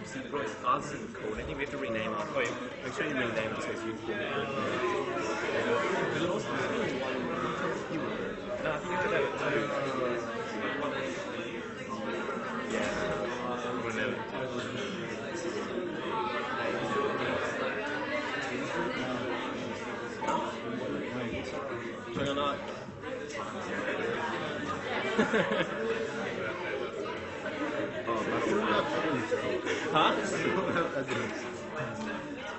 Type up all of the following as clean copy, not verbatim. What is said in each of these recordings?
See, Royce, ours isn't cool. I think we have to rename it. Wait, make sure you rename it so it's useful. Because also, there's only one keyword. No, I think you could have it too. Yeah, we'll know it. Trying or not? Huh?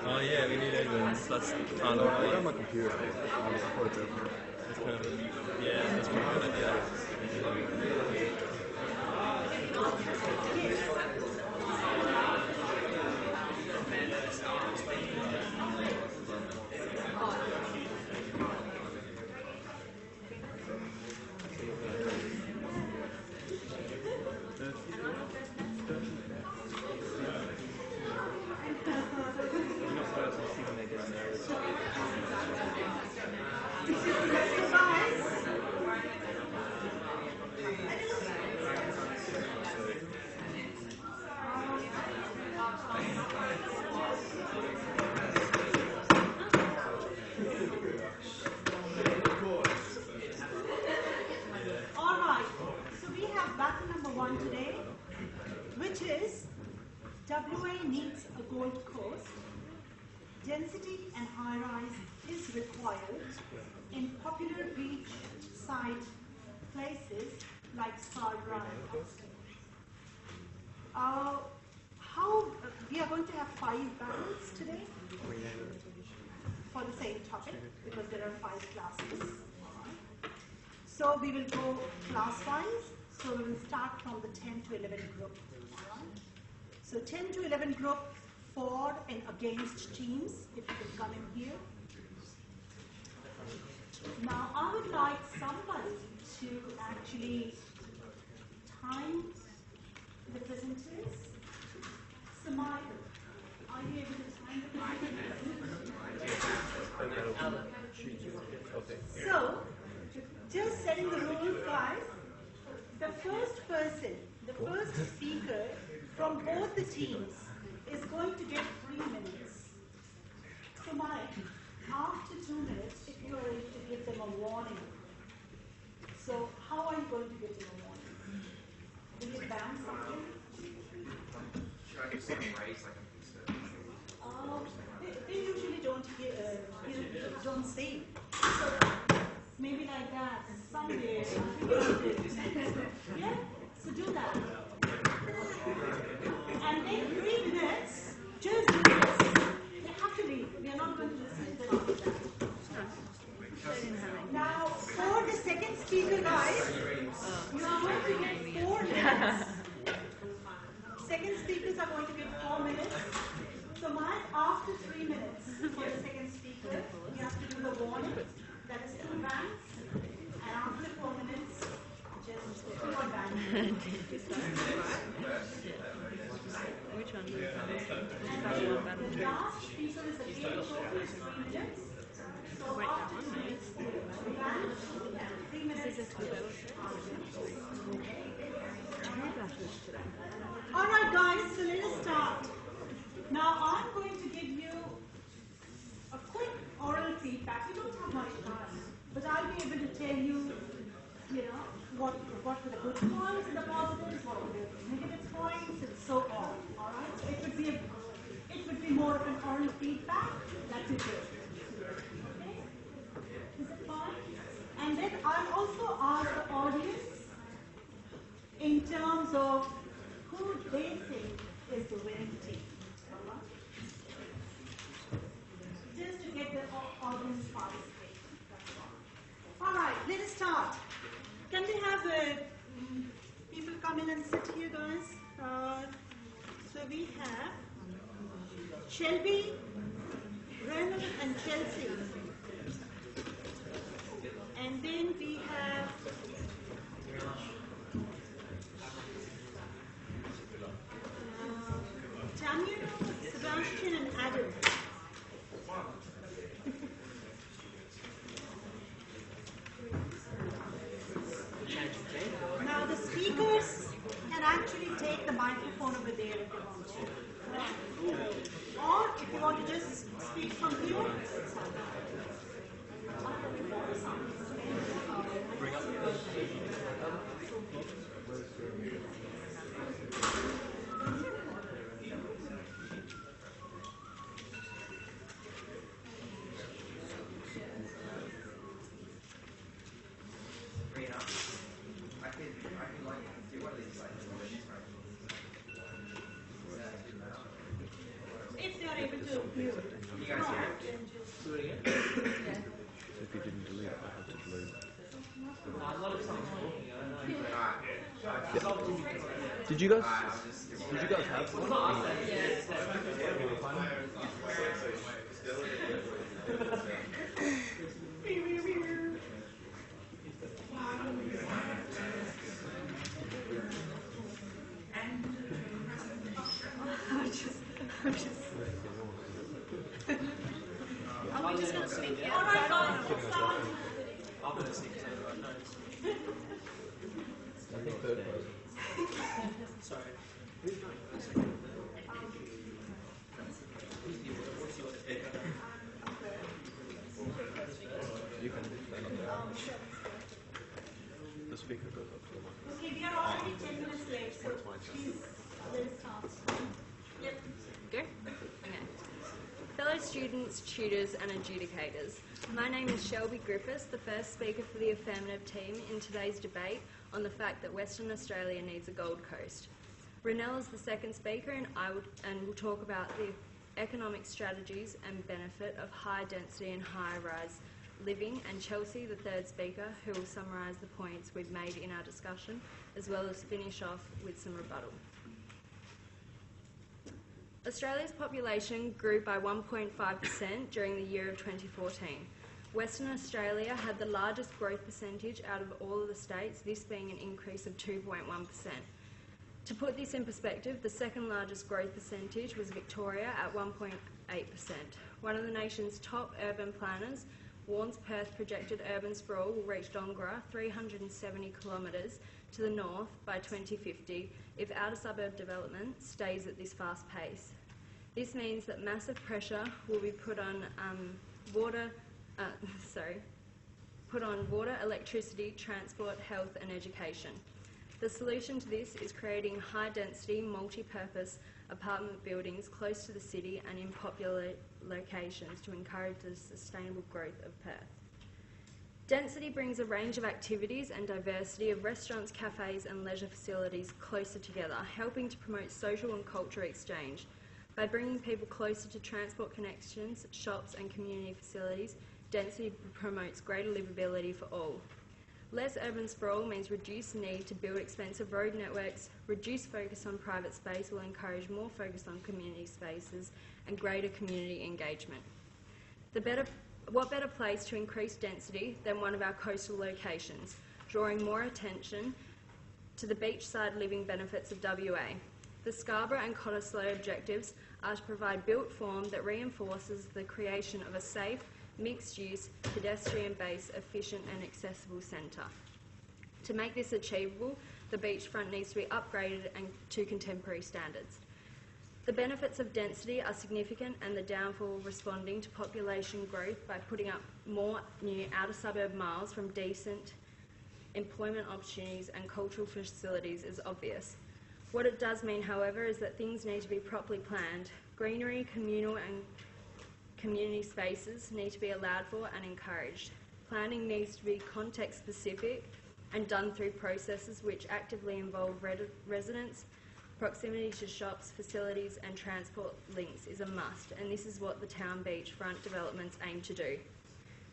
Oh yeah, we need evidence. That's I got my computer. That's kind of yeah, that's pretty good idea. WA needs a Gold Coast. Density and high-rise is required in popular beachside places like Scarborough. We are going to have 5 battles today for the same topic because there are 5 classes. So we will go class-wise. So we will start from the 10 to 11 group. So 10 to 11 group for and against teams, if you can come in here. Now I would like somebody to actually time the presenters. So Michael, are you able to time the presenters? So, just setting the rules, guys. The first person, the first speaker from both the teams is going to get 3 minutes. So Mike, after 2 minutes, if you are able to give them a warning. So how are you going to give them a warning? Will you ban something? Should I give some rights like They usually don't don't say. So maybe like that, somewhere. Yeah? So do that. And then 3 minutes, just do this. They have to leave. We are not going to listen to them after that. Now, for the second speaker, guys, you are going to get 4 minutes. Second speakers are going to get 4 minutes. So, Mike, after 3 minutes for the second speaker, you have to do the warning. That is 2 bands. And after 4 minutes, just 2 more bands. Which one? And the last speaker is again total 3 minutes. So after 2 minutes, 2 bands, 3 minutes. Alright guys, so let us start. Now I'm going to give you a quick oral feedback. We don't have much time, but I'll be able to tell you, what were the good points and the positives, what were the negative points, and so on. Alright? So it would be more of an oral feedback. That's it. Okay? Is it fine? And then I'll also ask the audience in terms of who they think is the winning team. Just to get the audience participating. All right, let us start. Can we have people come in and sit here, guys? So we have Shelby, Renan, and Chelsea. And then we have Tanya, Sebastian, and Adam. Now the speakers can actually take the microphone away over there if you want to. Or if you want to just speak from here. Bring up If they are able to mute. You guys hear it? do it again. So if you didn't delete, I had to delete. Did you guys? Did you guys have one? Are we just going to speak All right, guys, start. I'm going to see because I wrote notes. I think third person. Sorry. You can stand up there. The speaker goes up to the mic. Okay, we are already 10 minutes late, so please let us start. Yep. Go? Okay. Fellow students, tutors and adjudicators, my name is Shelby Griffiths, the first speaker for the affirmative team in today's debate on the fact that Western Australia needs a Gold Coast. Renell is the second speaker and we'll talk about the economic strategies and benefit of high density and high rise living, and Chelsea, the third speaker, who will summarise the points we've made in our discussion, as well as finish off with some rebuttal. Australia's population grew by 1.5% during the year of 2014. Western Australia had the largest growth percentage out of all of the states, this being an increase of 2.1%. To put this in perspective, the second largest growth percentage was Victoria at 1.8%. One of the nation's top urban planners warns Perth projected urban sprawl will reach Dongara, 370 kilometres to the north by 2050 if outer suburb development stays at this fast pace. This means that massive pressure will be put on water, electricity, transport, health and education. The solution to this is creating high-density, multi-purpose apartment buildings close to the city and in popular locations to encourage the sustainable growth of Perth. Density brings a range of activities and diversity of restaurants, cafes and leisure facilities closer together, helping to promote social and cultural exchange. By bringing people closer to transport connections, shops and community facilities, density promotes greater livability for all. Less urban sprawl means reduced need to build expensive road networks, reduced focus on private space will encourage more focus on community spaces and greater community engagement. What better place to increase density than one of our coastal locations, drawing more attention to the beachside living benefits of WA. The Scarborough and Cottesloe objectives are to provide built form that reinforces the creation of a safe, mixed-use, pedestrian-based, efficient and accessible centre. To make this achievable, the beachfront needs to be upgraded to contemporary standards. The benefits of density are significant and the downfall responding to population growth by putting up more new outer suburb miles from decent employment opportunities and cultural facilities is obvious. What it does mean, however, is that things need to be properly planned. Greenery, communal and community spaces need to be allowed for and encouraged. Planning needs to be context specific and done through processes which actively involve residents. Proximity to shops, facilities and transport links is a must, and this is what the town beachfront developments aim to do.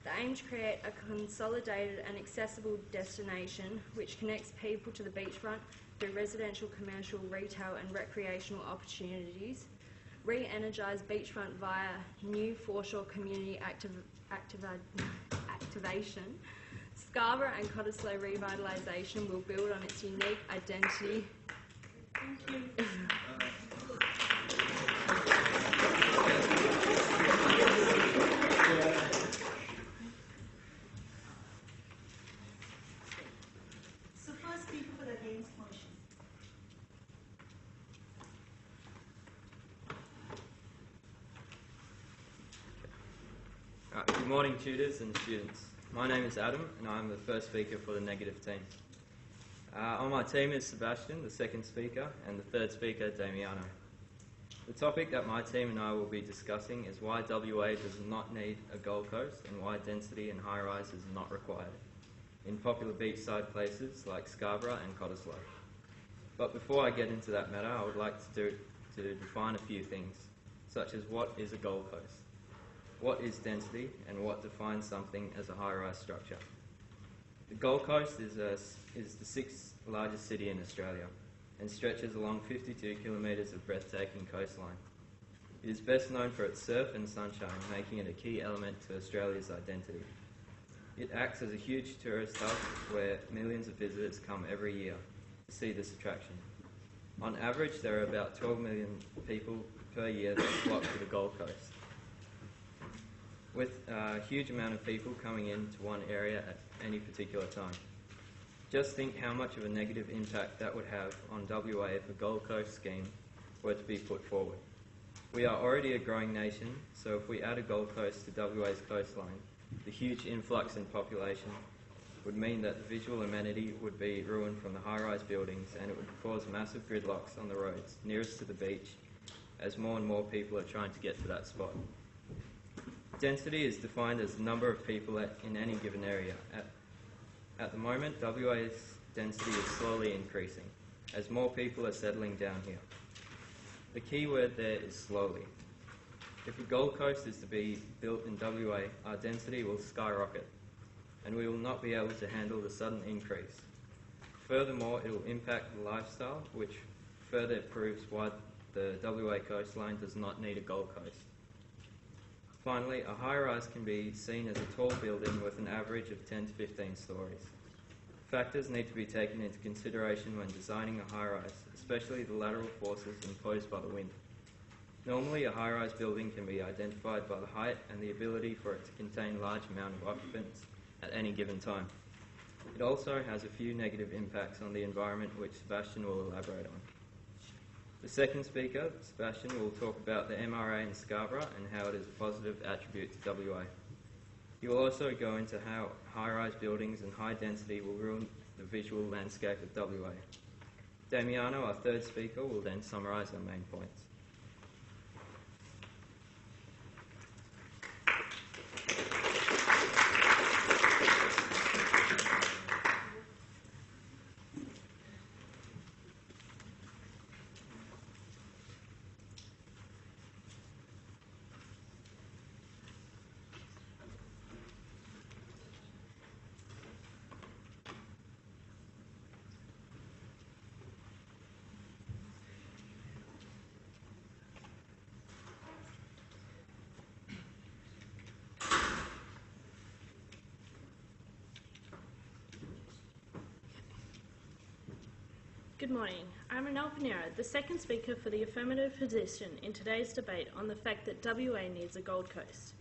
They aim to create a consolidated and accessible destination which connects people to the beachfront through residential, commercial, retail and recreational opportunities, re-energise beachfront via new foreshore community activation. Scarborough and Cottesloe revitalisation will build on its unique identity. Thank you. So first speaker for the against motion. Good morning, tutors and students. My name is Adam, and I'm the first speaker for the negative team. On my team is Sebastian, the second speaker, and the third speaker, Damiano. The topic that my team and I will be discussing is why WA does not need a Gold Coast and why density and high-rise is not required in popular beachside places like Scarborough and Cottesloe. But before I get into that matter, I would like to define a few things, such as what is a Gold Coast, what is density, and what defines something as a high-rise structure. The Gold Coast is the sixth largest city in Australia and stretches along 52 kilometres of breathtaking coastline. It is best known for its surf and sunshine, making it a key element to Australia's identity. It acts as a huge tourist hub where millions of visitors come every year to see this attraction. On average, there are about 12 million people per year that flock to the Gold Coast, with a huge amount of people coming into one area at any particular time. Just think how much of a negative impact that would have on WA if a Gold Coast scheme were to be put forward. We are already a growing nation, so if we add a Gold Coast to WA's coastline, the huge influx in population would mean that the visual amenity would be ruined from the high-rise buildings, and it would cause massive gridlocks on the roads nearest to the beach as more and more people are trying to get to that spot. Density is defined as the number of people in any given area. At the moment, WA's density is slowly increasing as more people are settling down here. The key word there is slowly. If a Gold Coast is to be built in WA, our density will skyrocket, and we will not be able to handle the sudden increase. Furthermore, it will impact the lifestyle, which further proves why the WA coastline does not need a Gold Coast. Finally, a high-rise can be seen as a tall building with an average of 10 to 15 stories. Factors need to be taken into consideration when designing a high-rise, especially the lateral forces imposed by the wind. Normally, a high-rise building can be identified by the height and the ability for it to contain a large amount of occupants at any given time. It also has a few negative impacts on the environment, which Sebastian will elaborate on. The second speaker, Sebastian, will talk about the MRA in Scarborough and how it is a positive attribute to WA. He will also go into how high-rise buildings and high density will ruin the visual landscape of WA. Damiano, our third speaker, will then summarise our main points. Good morning. I'm Renelle Pinero, the second speaker for the affirmative position in today's debate on the fact that WA needs a Gold Coast.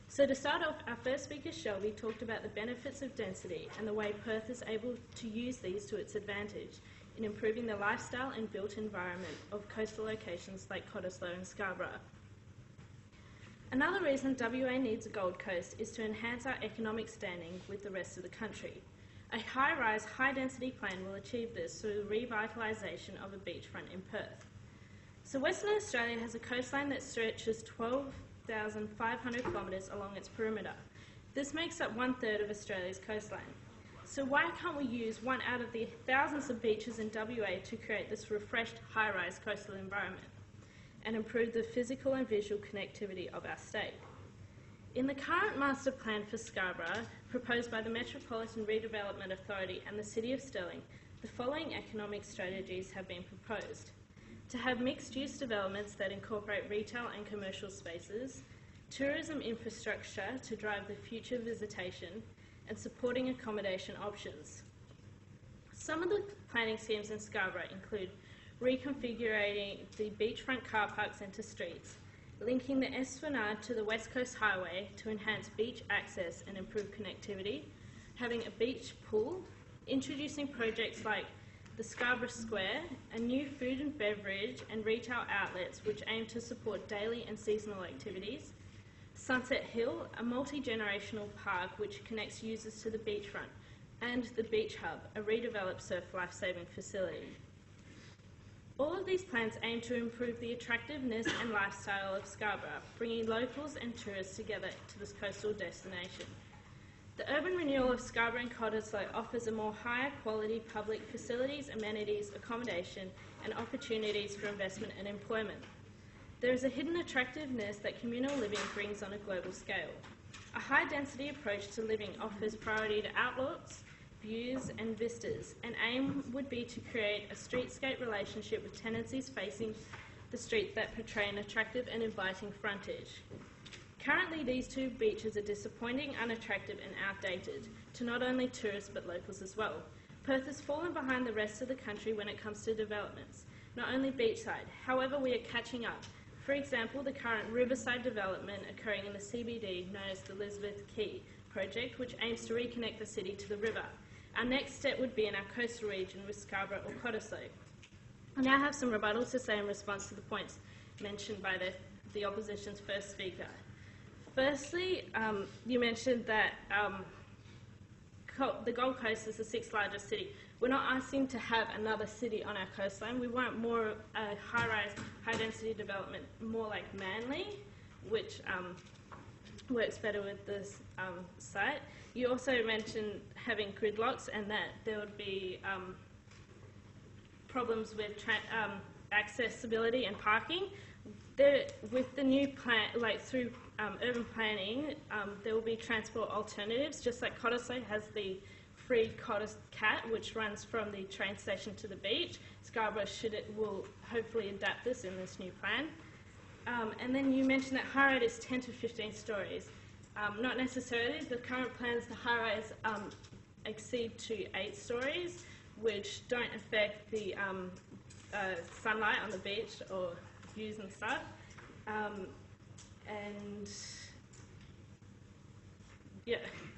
So to start off, our first speaker, Shelby, talked about the benefits of density and the way Perth is able to use these to its advantage in improving the lifestyle and built environment of coastal locations like Cottesloe and Scarborough. Another reason WA needs a Gold Coast is to enhance our economic standing with the rest of the country. A high-rise, high-density plan will achieve this through the revitalisation of a beachfront in Perth. So Western Australia has a coastline that stretches 12,500 kilometres along its perimeter. This makes up 1/3 of Australia's coastline. So why can't we use one out of the thousands of beaches in WA to create this refreshed high-rise coastal environment and improve the physical and visual connectivity of our state? In the current master plan for Scarborough, proposed by the Metropolitan Redevelopment Authority and the City of Stirling, the following economic strategies have been proposed. To have mixed-use developments that incorporate retail and commercial spaces, tourism infrastructure to drive the future visitation, and supporting accommodation options. Some of the planning schemes in Scarborough include reconfiguring the beachfront car parks into streets, linking the Esplanade to the West Coast Highway to enhance beach access and improve connectivity, having a beach pool, introducing projects like the Scarborough Square, and new food and beverage and retail outlets which aim to support daily and seasonal activities, Sunset Hill, a multi-generational park which connects users to the beachfront, and the Beach Hub, a redeveloped surf lifesaving facility. All of these plans aim to improve the attractiveness and lifestyle of Scarborough, bringing locals and tourists together to this coastal destination. The urban renewal of Scarborough and Cottesloe offers a more higher quality public facilities, amenities, accommodation, and opportunities for investment and employment. There is a hidden attractiveness that communal living brings on a global scale. A high-density approach to living offers priority to outlooks, views and vistas. An aim would be to create a streetscape relationship with tenancies facing the street that portray an attractive and inviting frontage. Currently, these two beaches are disappointing, unattractive and outdated to not only tourists but locals as well. Perth has fallen behind the rest of the country when it comes to developments, not only beachside. However, we are catching up. For example, the current riverside development occurring in the CBD, known as the Elizabeth Quay project, which aims to reconnect the city to the river. Our next step would be in our coastal region with Scarborough or Cottesloe. I now have some rebuttals to say in response to the points mentioned by the opposition's first speaker. Firstly, you mentioned that the Gold Coast is the 6th largest city. We're not asking to have another city on our coastline. We want more high-rise, high-density development, more like Manly, which works better with this site. You also mentioned having gridlocks and that there would be problems with accessibility and parking. With the new plan, like through urban planning, there will be transport alternatives, just like Cottesloe has the free Cottis Cat, which runs from the train station to the beach. Scarborough will hopefully adapt this in this new plan. And then you mentioned that high-rise is 10 to 15 stories. Not necessarily. The current plans to high-rise exceed to 8 stories, which don't affect the sunlight on the beach or views and stuff. And yeah,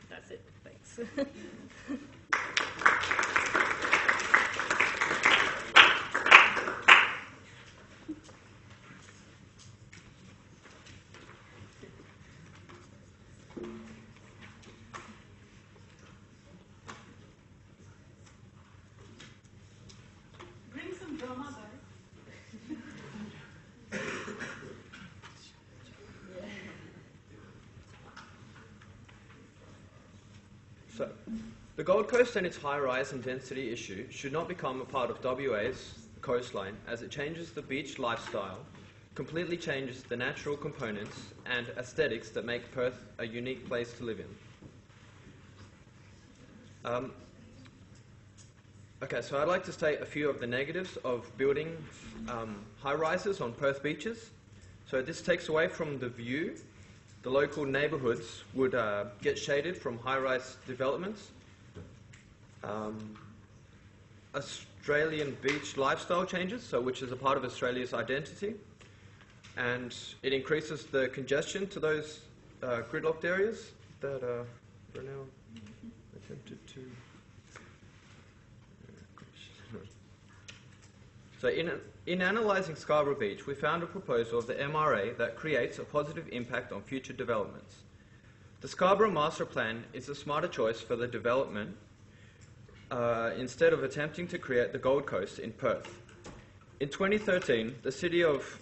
that's it. Thanks. Bring some drama, guys. So, the Gold Coast and its high-rise and density issue should not become a part of WA's coastline, as it changes the beach lifestyle, completely changes the natural components and aesthetics that make Perth a unique place to live in. Okay, so I'd like to state a few of the negatives of building high-rises on Perth beaches. So this takes away from the view. The local neighbourhoods would get shaded from high-rise developments. Australian beach lifestyle changes, so which is a part of Australia's identity, and it increases the congestion to those gridlocked areas that are now attempted to. So in analysing Scarborough Beach, we found a proposal of the MRA that creates a positive impact on future developments. The Scarborough Master Plan is a smarter choice for the development instead of attempting to create the Gold Coast in Perth. In 2013, the City of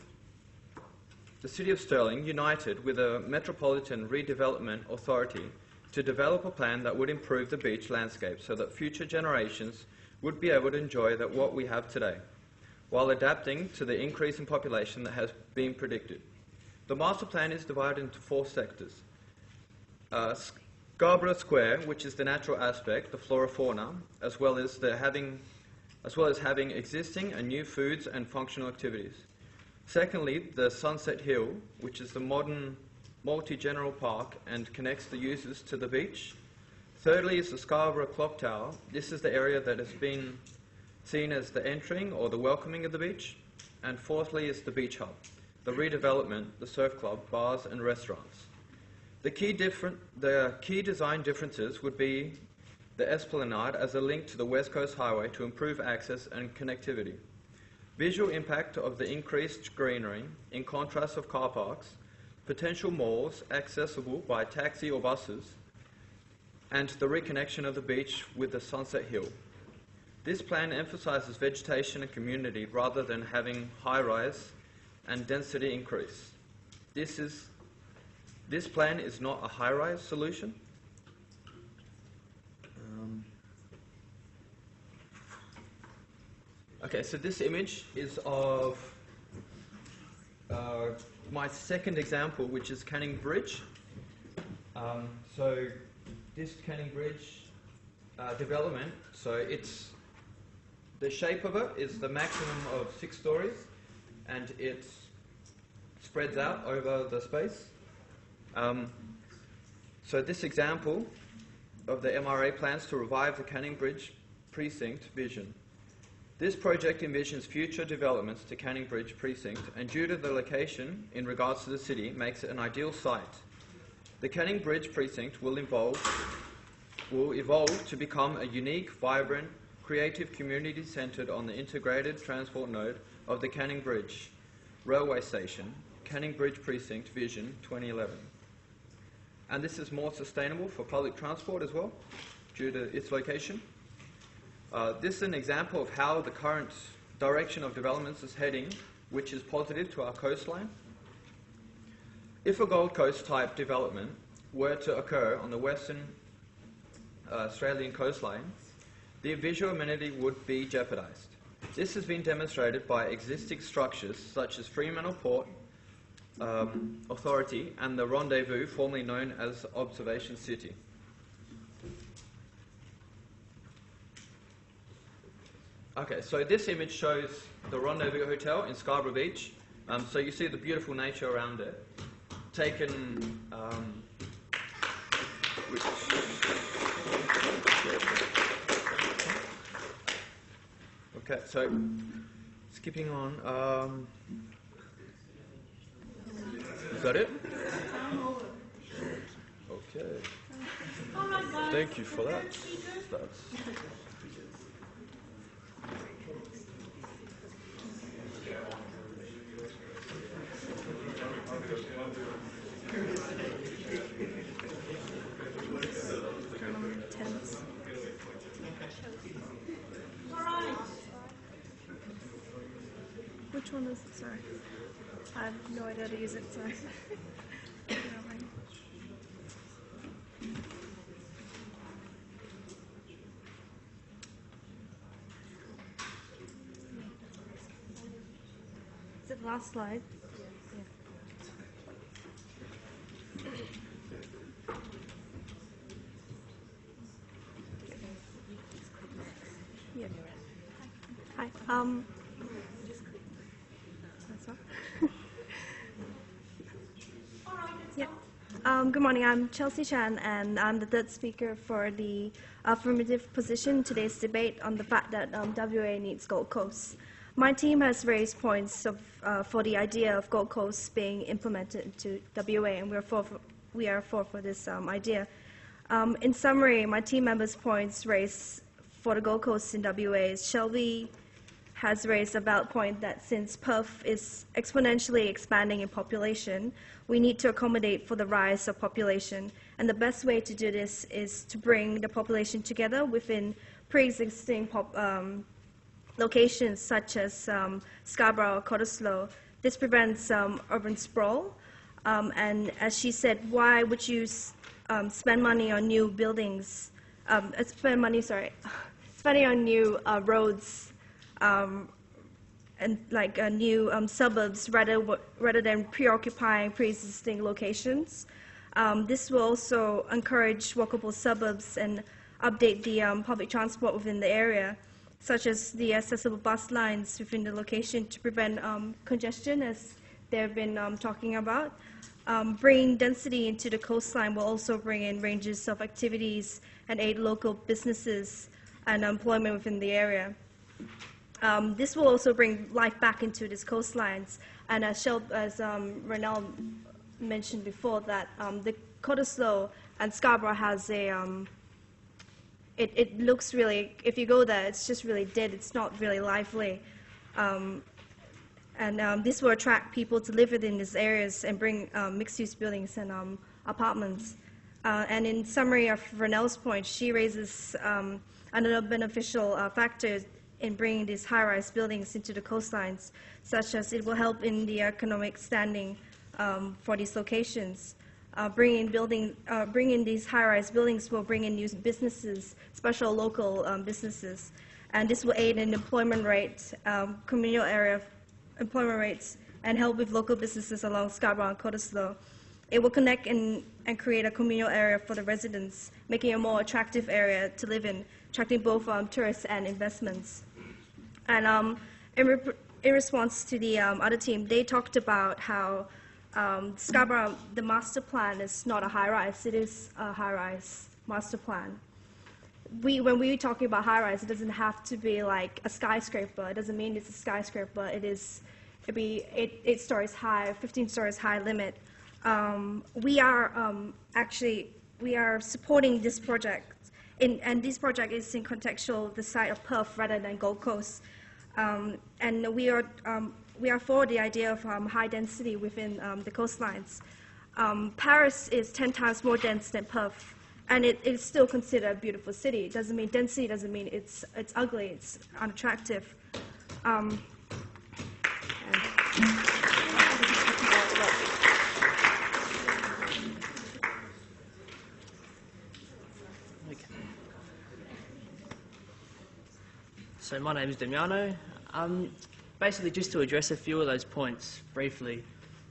Stirling united with a Metropolitan Redevelopment Authority to develop a plan that would improve the beach landscape so that future generations would be able to enjoy what we have today, while adapting to the increase in population that has been predicted. The master plan is divided into 4 sectors. Scarborough Square, which is the natural aspect, the flora-fauna, as well as having existing and new foods and functional activities. Secondly, the Sunset Hill, which is the modern multi-general park and connects the users to the beach. Thirdly is the Scarborough Clock Tower. This is the area that has been seen as the entering or the welcoming of the beach. And fourthly is the Beach Hub, the redevelopment, the surf club, bars and restaurants. The key design differences would be the Esplanade as a link to the West Coast Highway to improve access and connectivity. Visual impact of the increased greenery in contrast of car parks, potential malls accessible by taxi or buses, and the reconnection of the beach with the Sunset Hill. This plan emphasises vegetation and community rather than having high-rise and density increase. This plan is not a high-rise solution. Okay, so this image is of my second example, which is Canning Bridge. So this Canning Bridge development, so it's the shape of it is the maximum of 6 stories, and it spreads out over the space. So this example of the MRA plans to revive the Canning Bridge precinct vision. This project envisions future developments to Canning Bridge precinct, and due to the location in regards to the city, makes it an ideal site. The Canning Bridge precinct will evolve to become a unique, vibrant, creative community centred on the integrated transport node of the Canning Bridge railway station, Canning Bridge Precinct Vision 2011. And this is more sustainable for public transport as well, due to its location. This is an example of how the current direction of developments is heading, which is positive to our coastline. If a Gold Coast type development were to occur on the Western Australian coastline, the visual amenity would be jeopardised. This has been demonstrated by existing structures such as Fremantle Port Authority and the Rendezvous, formerly known as Observation City. Okay, so this image shows the Rendezvous Hotel in Scarborough Beach. So you see the beautiful nature around it. Taken, okay, so skipping on. Is that it? Okay. All right, guys. Thank you for that. That's all right. Which one is it? Sorry. I have no idea how to use it, sorry. Is it the last slide? Yeah. Hi. That's all. Yeah. Good morning. I'm Chelsea Chan, and I'm the third speaker for the affirmative position in today's debate on the fact that WA needs Gold Coast. My team has raised points for the idea of Gold Coast being implemented into WA, and we are for this idea. In summary, my team members' points raised for the Gold Coast in WA is Shelby has raised a valid point that since Perth is exponentially expanding in population, we need to accommodate for the rise of population. And the best way to do this is to bring the population together within pre-existing locations such as Scarborough or Cottesloe. This prevents urban sprawl. And as she said, why would you spend money on new buildings, spending on new roads and like new suburbs rather than preoccupying pre-existing locations. This will also encourage walkable suburbs and update the public transport within the area, such as the accessible bus lines within the location to prevent congestion, as they've been talking about. Bringing density into the coastline will also bring in ranges of activities and aid local businesses and employment within the area. This will also bring life back into these coastlines. And as Renel mentioned before, that the Cottesloe and Scarborough has a, it looks really, if you go there, it's just really dead. It's not really lively. And this will attract people to live within these areas and bring mixed-use buildings and apartments. And in summary of Renelle's point, she raises another beneficial factor in bringing these high-rise buildings into the coastlines, such as it will help in the economic standing for these locations. Bringing these high-rise buildings will bring in new businesses, special local businesses, and this will aid in employment rates, communal area employment rates, and help with local businesses along Scarborough and Cottesloe. It will connect and create a communal area for the residents, making it a more attractive area to live in, attracting both tourists and investments. And in response to the other team, they talked about how Scarborough, the master plan is not a high-rise, it is a high-rise master plan. When we're talking about high-rise, it doesn't have to be like a skyscraper. It doesn't mean it's a skyscraper. It'd be 8 stories high, 15 stories high limit. We are supporting this project, and this project is in contextual the site of Perth rather than Gold Coast, and we are for the idea of high density within the coastlines. Paris is 10 times more dense than Perth, and it is still considered a beautiful city. It doesn't mean density doesn't mean it's ugly, it's unattractive. So my name is Damiano. Basically, just to address a few of those points briefly,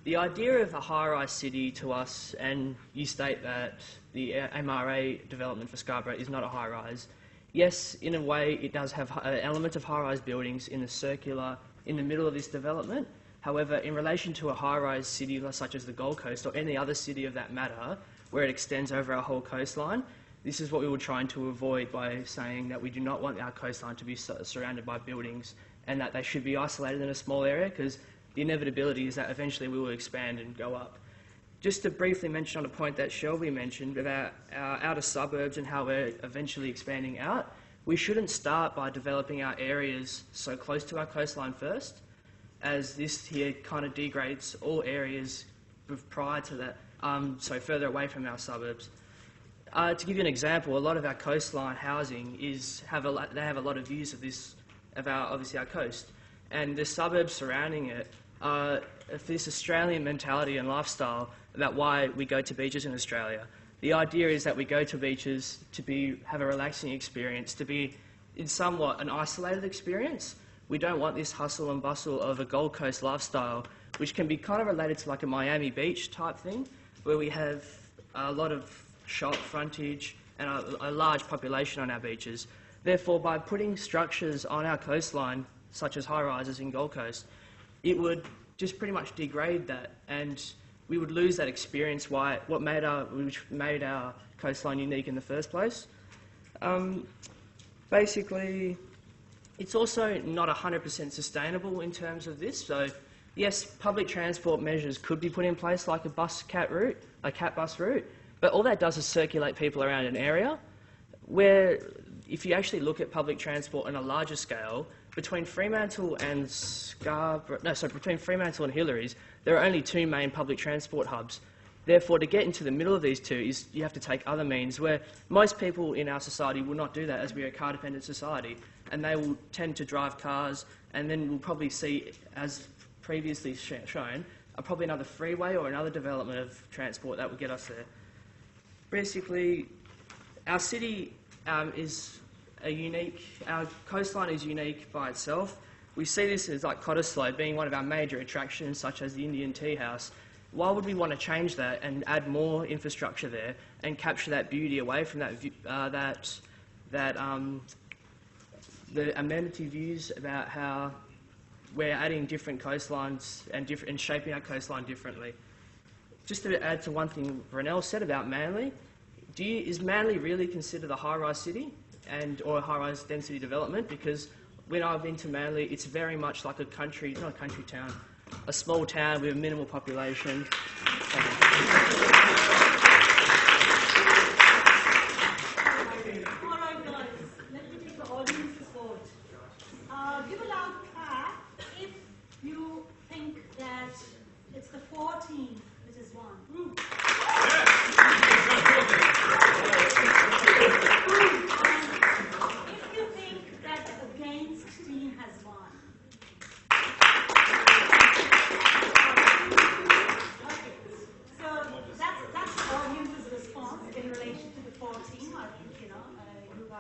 the idea of a high-rise city to us, and you state that the MRA development for Scarborough is not a high-rise. Yes, in a way, it does have an element of high-rise buildings in the middle of this development. However, in relation to a high-rise city such as the Gold Coast or any other city of that matter, where it extends over our whole coastline, this is what we were trying to avoid by saying that we do not want our coastline to be surrounded by buildings and that they should be isolated in a small area, because the inevitability is that eventually we will expand and go up. Just to briefly mention on a point that Shelby mentioned about our outer suburbs and how we're eventually expanding out, we shouldn't start by developing our areas so close to our coastline first, as this here kind of degrades all areas prior to that, so further away from our suburbs. To give you an example, a lot of our coastline housing have a lot of views of obviously our coast, and the suburbs surrounding it are this Australian mentality and lifestyle about why we go to beaches in Australia. The idea is that we go to beaches to have a relaxing experience, to be in somewhat an isolated experience. We don't want this hustle and bustle of a Gold Coast lifestyle, which can be kind of related to like a Miami Beach type thing, where we have a lot of shop frontage and a large population on our beaches. Therefore, by putting structures on our coastline, such as high-rises in Gold Coast, it would just pretty much degrade that, and we would lose that experience, which made our coastline unique in the first place. Basically, it's also not 100% sustainable in terms of this. So, yes, public transport measures could be put in place, like a cat bus route, but all that does is circulate people around an area where, if you actually look at public transport on a larger scale, between Fremantle and Hillary's, there are only 2 main public transport hubs. Therefore, to get into the middle of these two, you have to take other means, where most people in our society will not do that, as we are a car-dependent society, and they will tend to drive cars, and then we'll probably see, as previously shown, probably another freeway or another development of transport that will get us there. Basically, our city our coastline is unique by itself. We see this as like Cottesloe being one of our major attractions, such as the Indian Tea House. Why would we want to change that and add more infrastructure there and capture that beauty away from the amenity views about how we're adding different coastlines and shaping our coastline differently? Just to add to one thing Renelle said about Manly, is Manly really considered a high-rise city or a high-rise density development? Because when I've been to Manly, it's very much like not a country town, a small town with a minimal population. All right, guys, let me take the audience report. Give a loud clap if you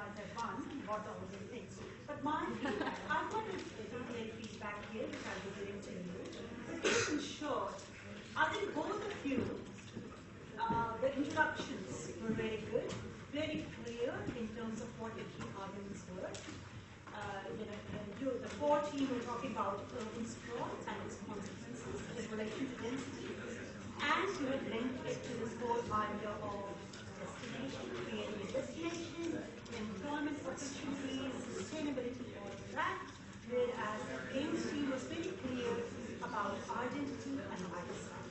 guys have won, what all these things. But my feedback, I've got a feedback here which I'll be giving to you. In short, I think both of you, the introductions were very good, very clear in terms of what the key arguments were. The 14 were talking about urban sprawl and its consequences in relation to density, and you had linked it to this whole idea of destination, creating a destination, employment opportunities, sustainability, all of that, whereas the Games team was very clear about identity and lifestyle.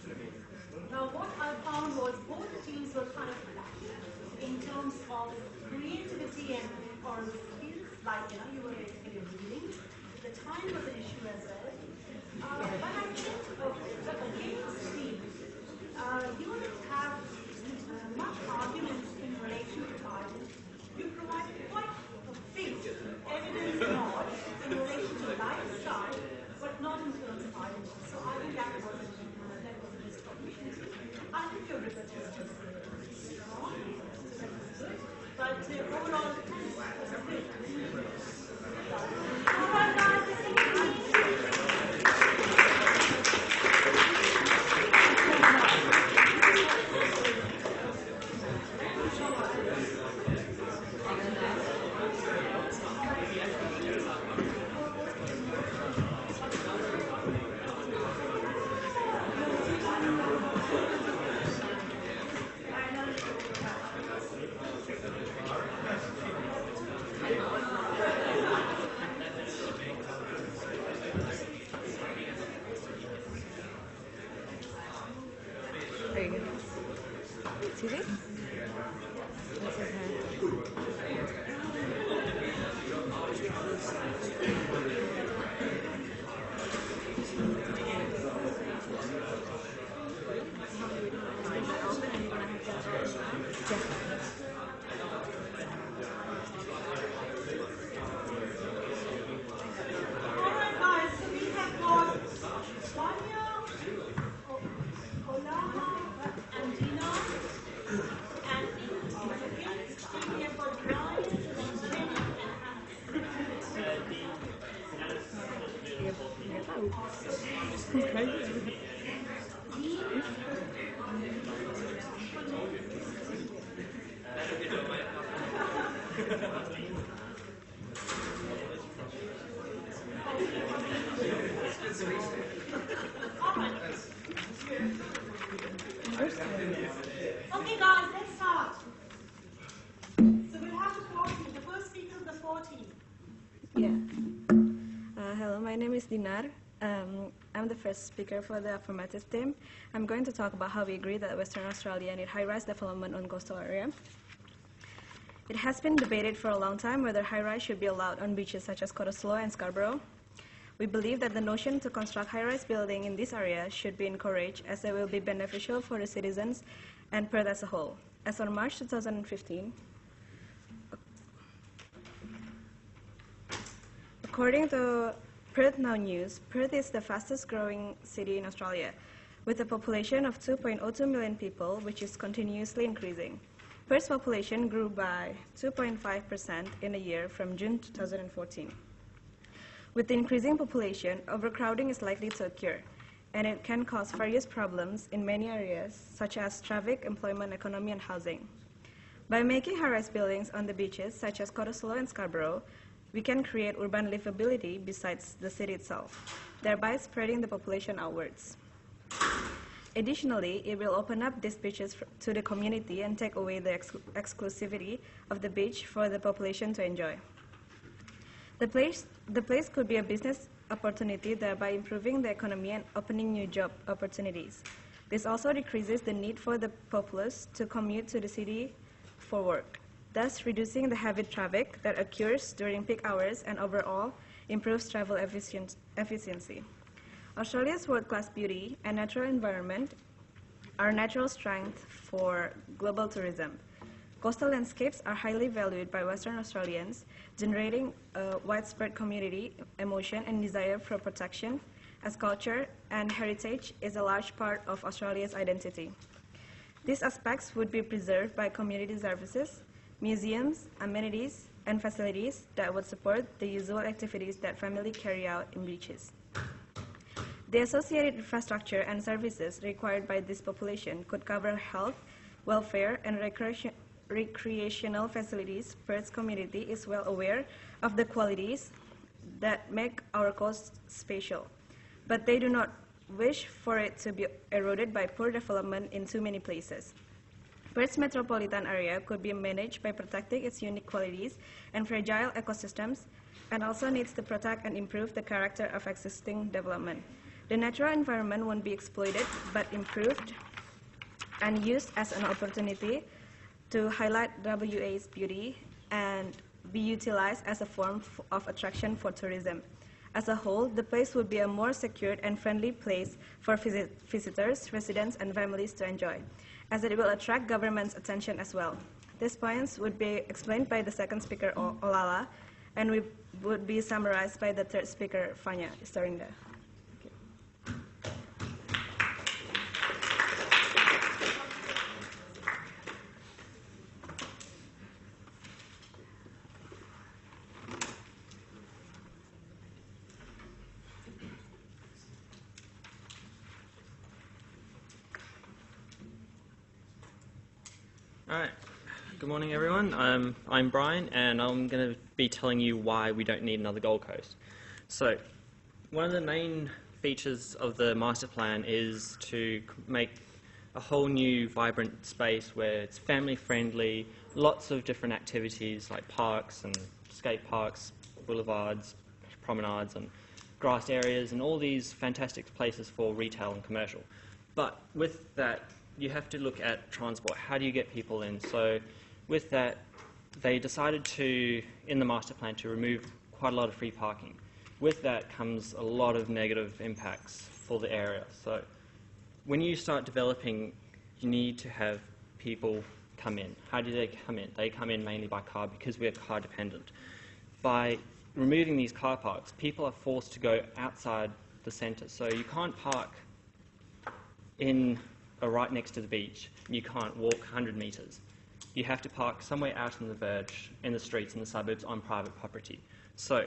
Now what I found was both teams were kind of lacking in terms of creativity and oral skills, like you were basically reading. The time was an issue as well. But I think the Games team, you wouldn't have much arguments in relation to identity. You provided quite a big evidence nod in relation to lifestyle, but not in terms of identity. So I think that was a missed opportunity. I think your report was just strong, so that was good. But overall, it was good. All right, guys, the second There you go. See this? This is Alright guys, so we have got Vanya, Olama, and Dina, and against we have got Ryan, Jenny, and Okay guys, let's start. So we'll have the 14. The first speaker is the 14. Yeah. Hello, my name is Dinar. I'm the first speaker for the affirmative team. I'm going to talk about how we agree that Western Australia need high-rise development on coastal area. It has been debated for a long time whether high-rise should be allowed on beaches such as Cottesloe and Scarborough. We believe that the notion to construct high-rise building in this area should be encouraged as they will be beneficial for the citizens and Perth as a whole. As on March 2015, according to Perth Now News, Perth is the fastest growing city in Australia, with a population of 2.02 million people, which is continuously increasing. Perth's population grew by 2.5% in a year from June 2014. With the increasing population, overcrowding is likely to occur, and it can cause various problems in many areas, such as traffic, employment, economy, and housing. By making high-rise buildings on the beaches, such as Cottesloe and Scarborough, we can create urban livability besides the city itself, thereby spreading the population outwards. Additionally, it will open up these beaches to the community and take away the exclusivity of the beach for the population to enjoy. The place could be a business opportunity, thereby improving the economy and opening new job opportunities. This also decreases the need for the populace to commute to the city for work, thus reducing the heavy traffic that occurs during peak hours and overall improves travel efficiency. Australia's world-class beauty and natural environment are natural strength for global tourism. Coastal landscapes are highly valued by Western Australians, generating a widespread community emotion and desire for protection, as culture and heritage is a large part of Australia's identity. These aspects would be preserved by community services, museums, amenities, and facilities that would support the usual activities that families carry out in beaches. The associated infrastructure and services required by this population could cover health, welfare, and recreational facilities. Perth's community is well aware of the qualities that make our coast special, but they do not wish for it to be eroded by poor development in too many places. Perth's metropolitan area could be managed by protecting its unique qualities and fragile ecosystems, and also needs to protect and improve the character of existing development. The natural environment won't be exploited, but improved and used as an opportunity to highlight WA's beauty and be utilized as a form of attraction for tourism. As a whole, the place would be a more secured and friendly place for visitors, residents, and families to enjoy, as it will attract government's attention as well. These points would be explained by the second speaker, Olala, and would be summarized by the third speaker, Fanya Istarinda. All right. Good morning, everyone. I'm Brian, and I'm going to be telling you why we don't need another Gold Coast. So, one of the main features of the master plan is to make a whole new vibrant space where it's family friendly, lots of different activities like parks and skate parks, boulevards, promenades, and grassed areas, and all these fantastic places for retail and commercial. But with that, you have to look at transport. How do you get people in? So with that, they decided to, in the master plan, to remove quite a lot of free parking. With that comes a lot of negative impacts for the area. So when you start developing, you need to have people come in. How do they come in? They come in mainly by car because we're car dependent. By removing these car parks, people are forced to go outside the centre. So you can't park in right next to the beach. You can't walk 100 metres. You have to park somewhere out on the verge, in the streets, in the suburbs, on private property. So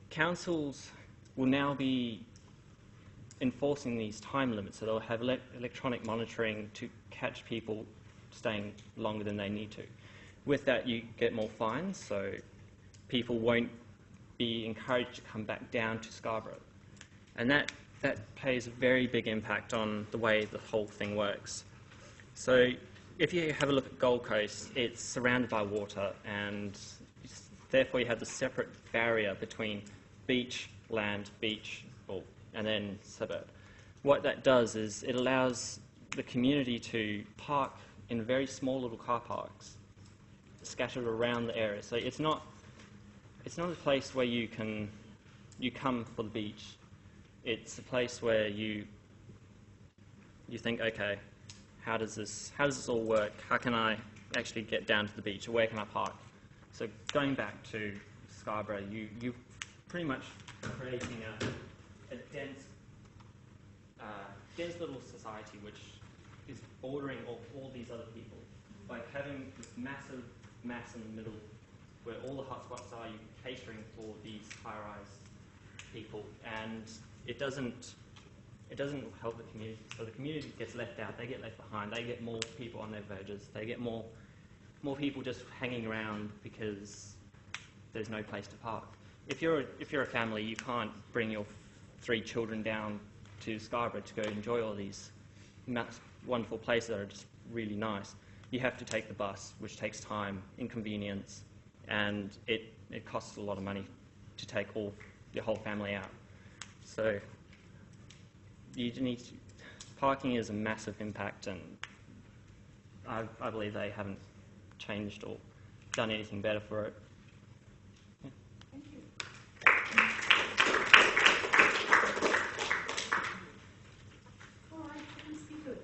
councils will now be enforcing these time limits, so they'll have electronic monitoring to catch people staying longer than they need to. With that, you get more fines, so people won't be encouraged to come back down to Scarborough. And that plays a very big impact on the way the whole thing works. So if you have a look at Gold Coast, it's surrounded by water, and therefore you have the separate barrier between beach, land, beach, and then suburb. What that does is it allows the community to park in very small little car parks scattered around the area. So it's not a place where you come for the beach. It's a place where you think, okay, how does this all work? How can I actually get down to the beach, or where can I park? So going back to Scarborough, you're pretty much creating a dense little society which is bordering all these other people. By having this massive mass in the middle where all the hotspots are, you're catering for these high-rise people, and it doesn't help the community. So the community gets left out, they get left behind, they get more people on their verges, they get more people just hanging around because there's no place to park. If you're a family, you can't bring your 3 children down to Scarborough to go enjoy all these wonderful places that are just really nice. You have to take the bus, which takes time, inconvenience, and it costs a lot of money to take your whole family out. So parking is a massive impact, and I believe they haven't changed or done anything better for it. Yeah. Thank you. All right, please be good.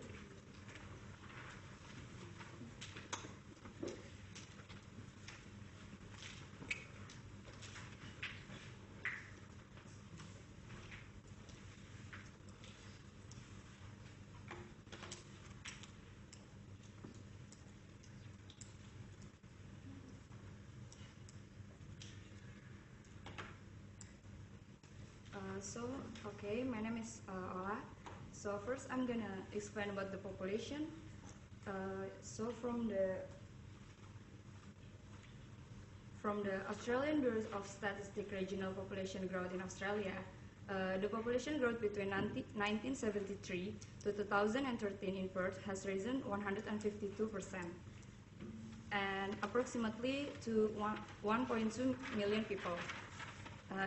My name is Ola. So first I'm gonna explain about the population. So from the Australian Bureau of Statistics Regional Population Growth in Australia, the population growth between 1973 to 2013 in Perth has risen 152%, and approximately to 1.2 million people.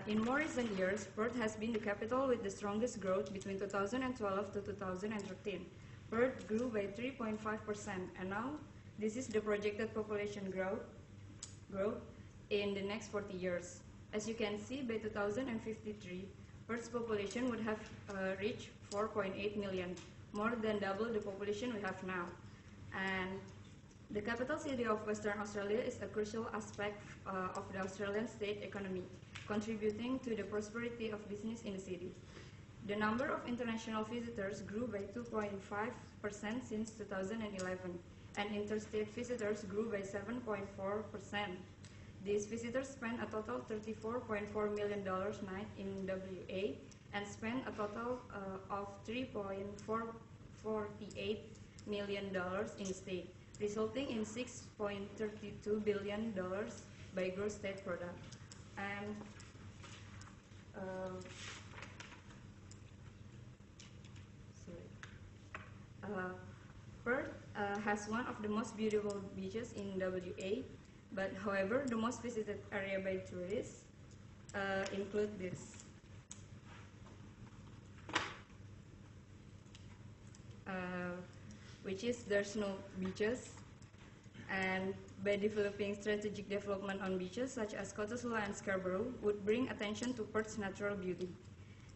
In more recent years, Perth has been the capital with the strongest growth between 2012 to 2013. Perth grew by 3.5%, and now this is the projected population growth in the next 40 years. As you can see, by 2053, Perth's population would have reached 4.8 million, more than double the population we have now. And the capital city of Western Australia is a crucial aspect of the Australian state economy, contributing to the prosperity of business in the city. The number of international visitors grew by 2.5% since 2011, and interstate visitors grew by 7.4%. These visitors spent a total $34.4 million night in WA and spent a total of $3.448 million in state, resulting in $6.32 billion by gross state product. And Perth has one of the most beautiful beaches in WA, but however, the most visited area by tourists include this. Which is there's no beaches, and by developing strategic development on beaches such as Cottesloe and Scarborough would bring attention to Perth's natural beauty.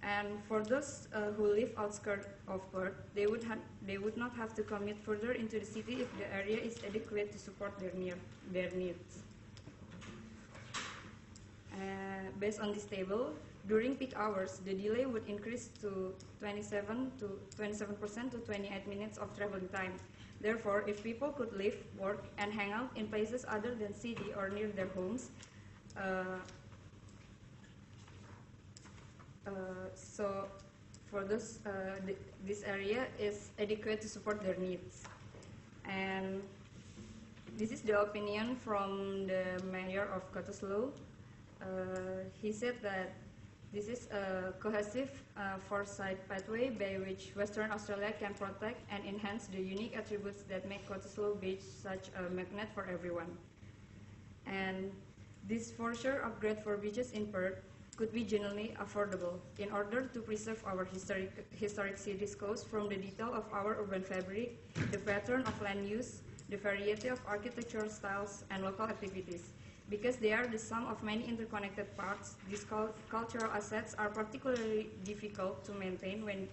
And for those who live outskirts of Perth, they would not have to commute further into the city if the area is adequate to support their needs. Based on this table, during peak hours, the delay would increase to 27% to 28 minutes of traveling time. Therefore, if people could live, work, and hang out in places other than city or near their homes, so for those, this area is adequate to support their needs. And this is the opinion from the mayor of Cottesloe. He said that this is a cohesive foresight pathway by which Western Australia can protect and enhance the unique attributes that make Cottesloe Beach such a magnet for everyone. And this for sure upgrade for beaches in Perth could be genuinely affordable in order to preserve our historic city's coast from the detail of our urban fabric, the pattern of land use, the variety of architectural styles, and local activities. Because they are the sum of many interconnected parts, these cultural assets are particularly difficult to maintain when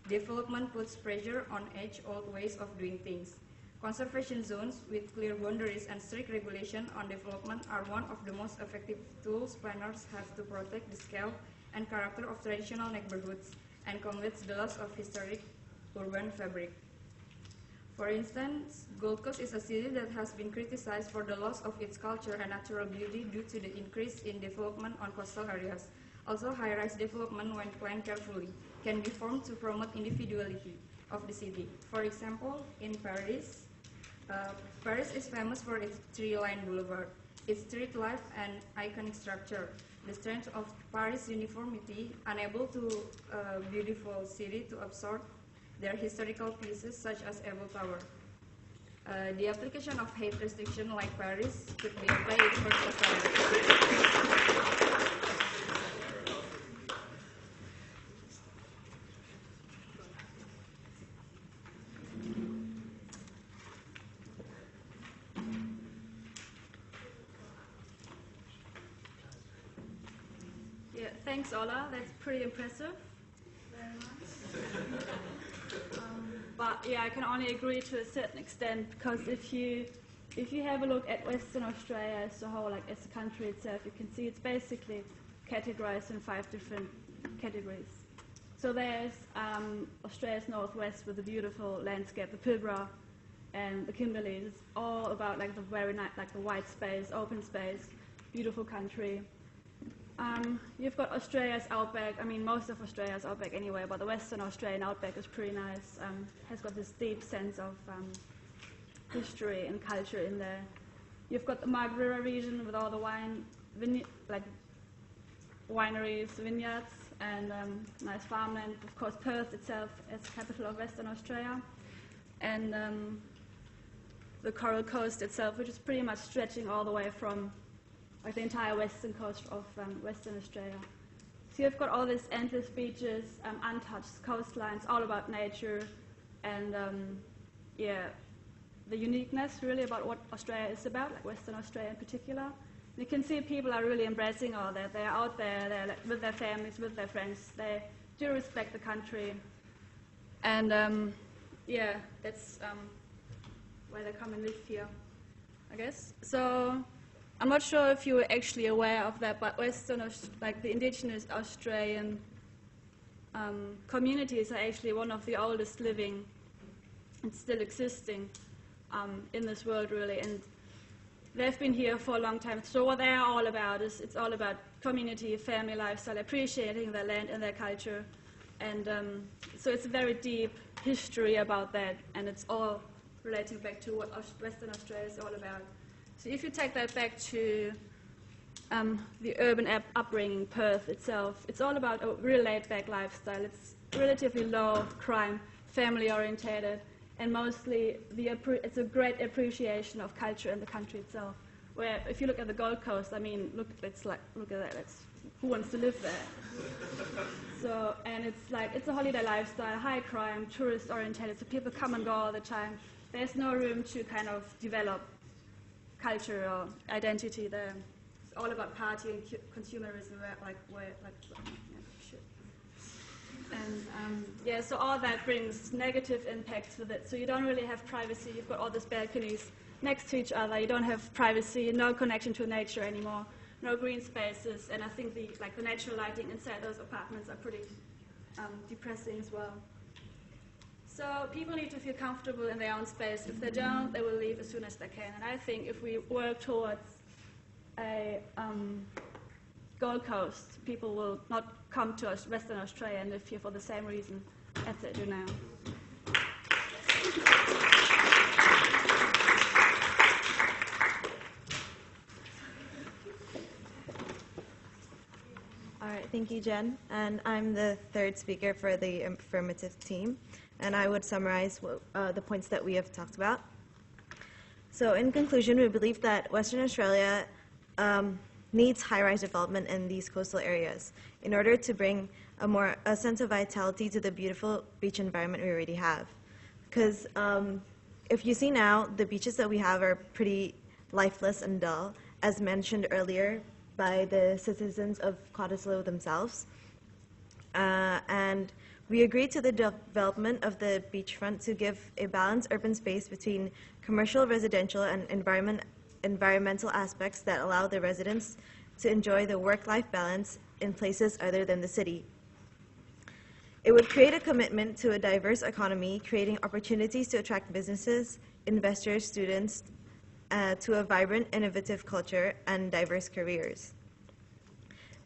development puts pressure on age-old ways of doing things. Conservation zones with clear boundaries and strict regulation on development are one of the most effective tools planners have to protect the scale and character of traditional neighborhoods and combat the loss of historic urban fabric. For instance, Gold Coast is a city that has been criticized for the loss of its culture and natural beauty due to the increase in development on coastal areas. Also, high-rise development, when planned carefully, can be formed to promote individuality of the city. For example, in Paris, Paris is famous for its three-line boulevard, its street life and iconic structure. The strength of Paris' uniformity enabled to a beautiful city to absorb their historical pieces such as Eiffel Tower. The application of height restriction like Paris could be applied in Perth as well. Yeah, thanks, Ola. That's pretty impressive. Very much. But yeah, I can only agree to a certain extent, because if you have a look at Western Australia as a whole, like as a country itself, you can see it's basically categorized in 5 different categories. So there's Australia's northwest with the beautiful landscape, the Pilbara and the Kimberleys. It's all about like the very nice, like the white space, open space, beautiful country. You've got Australia's outback. I mean, most of Australia's outback anyway, but the Western Australian outback is pretty nice. Has got this deep sense of history and culture in there. You've got the Margaret region with all the wineries, vineyards, and nice farmland. Of course, Perth itself is the capital of Western Australia, and the Coral Coast itself, which is pretty much stretching all the way from like the entire western coast of Western Australia. So you've got all these endless beaches, untouched coastlines, all about nature, and the uniqueness really about what Australia is about, like Western Australia in particular. You can see people are really embracing all that. They're out there, they're like with their families, with their friends. They do respect the country, and that's why they come and live here, I guess. So I'm not sure if you were actually aware of that, but the indigenous Australian communities are actually one of the oldest living and still existing in this world, really. And they've been here for a long time. So what they are all about is it's all about community, family lifestyle, appreciating their land and their culture. And so it's a very deep history about that, and it's all relating back to what Western Australia is all about. So if you take that back to the urban upbringing, Perth itself, it's all about a real laid-back lifestyle. It's relatively low crime, family-orientated, and mostly it's a great appreciation of culture and the country itself. Where if you look at the Gold Coast, I mean, look at that. Who wants to live there? So, and it's a holiday lifestyle, high crime, tourist-orientated. So people come and go all the time. There's no room to kind of develop culture or identity there. It's all about party and consumerism, And so all that brings negative impacts with it. So you don't really have privacy. You've got all these balconies next to each other. You don't have privacy, no connection to nature anymore, no green spaces. And I think the natural lighting inside those apartments are pretty depressing as well. So people need to feel comfortable in their own space. If they don't, they will leave as soon as they can. And I think if we work towards a Gold Coast, people will not come to Western Australia and live here for the same reason as they do now. All right, thank you, Jen. And I'm the third speaker for the affirmative team, and I would summarize the points that we have talked about. So in conclusion, we believe that Western Australia needs high-rise development in these coastal areas in order to bring a sense of vitality to the beautiful beach environment we already have. Because if you see now, the beaches that we have are pretty lifeless and dull, as mentioned earlier by the citizens of Cottesloe themselves. And we agreed to the development of the beachfront to give a balanced urban space between commercial, residential, and environmental aspects that allow the residents to enjoy the work-life balance in places other than the city. It would create a commitment to a diverse economy, creating opportunities to attract businesses, investors, students, to a vibrant, innovative culture and diverse careers.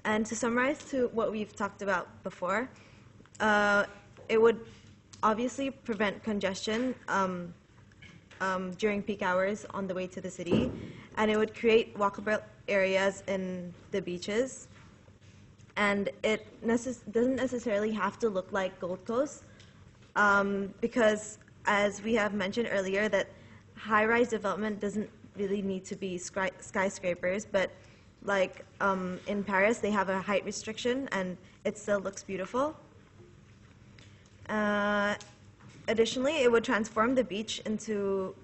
And to summarize to what we've talked about before, it would obviously prevent congestion during peak hours on the way to the city, and it would create walkable areas in the beaches. And it doesn't necessarily have to look like Gold Coast, because as we have mentioned earlier, that high-rise development doesn't really need to be skyscrapers, but like in Paris, they have a height restriction, and it still looks beautiful. Additionally, it would transform the beach into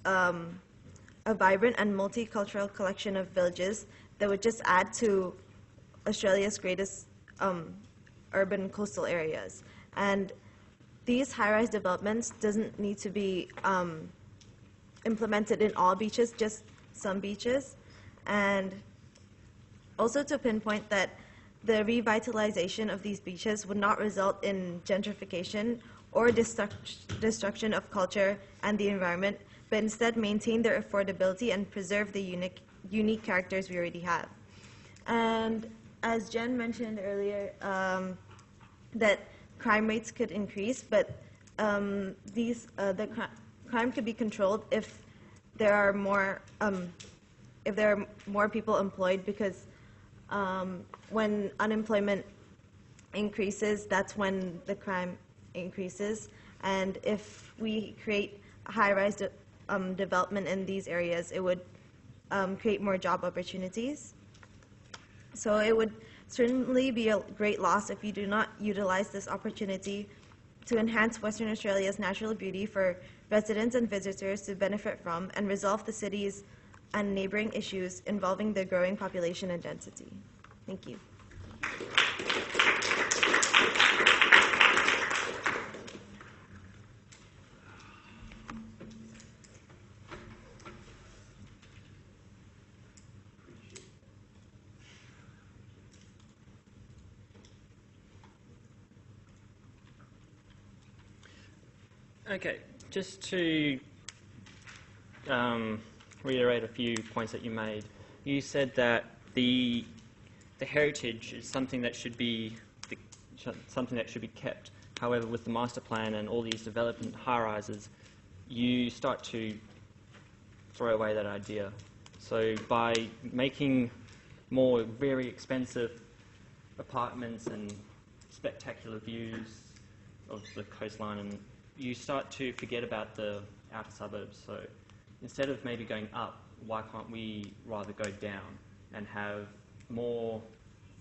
a vibrant and multicultural collection of villages that would just add to Australia's greatest urban coastal areas. And these high-rise developments doesn't need to be implemented in all beaches, just some beaches. And also to pinpoint that the revitalization of these beaches would not result in gentrification or destruction of culture and the environment, but instead maintain their affordability and preserve the unique characters we already have. And as Jen mentioned earlier, that crime rates could increase, but crime could be controlled if there are more people employed, because when unemployment increases, that's when the crime increases. And if we create high-rise development in these areas, it would create more job opportunities. So it would certainly be a great loss if you do not utilize this opportunity to enhance Western Australia's natural beauty for residents and visitors to benefit from, and resolve the city's and neighboring issues involving the growing population and density. Thank you. Okay, just to reiterate a few points that you made. You said that the heritage is something that should be kept. However, with the master plan and all these development high-rises, you start to throw away that idea. So by making more very expensive apartments and spectacular views of the coastline, and you start to forget about the outer suburbs. So instead of maybe going up, why can't we rather go down and have more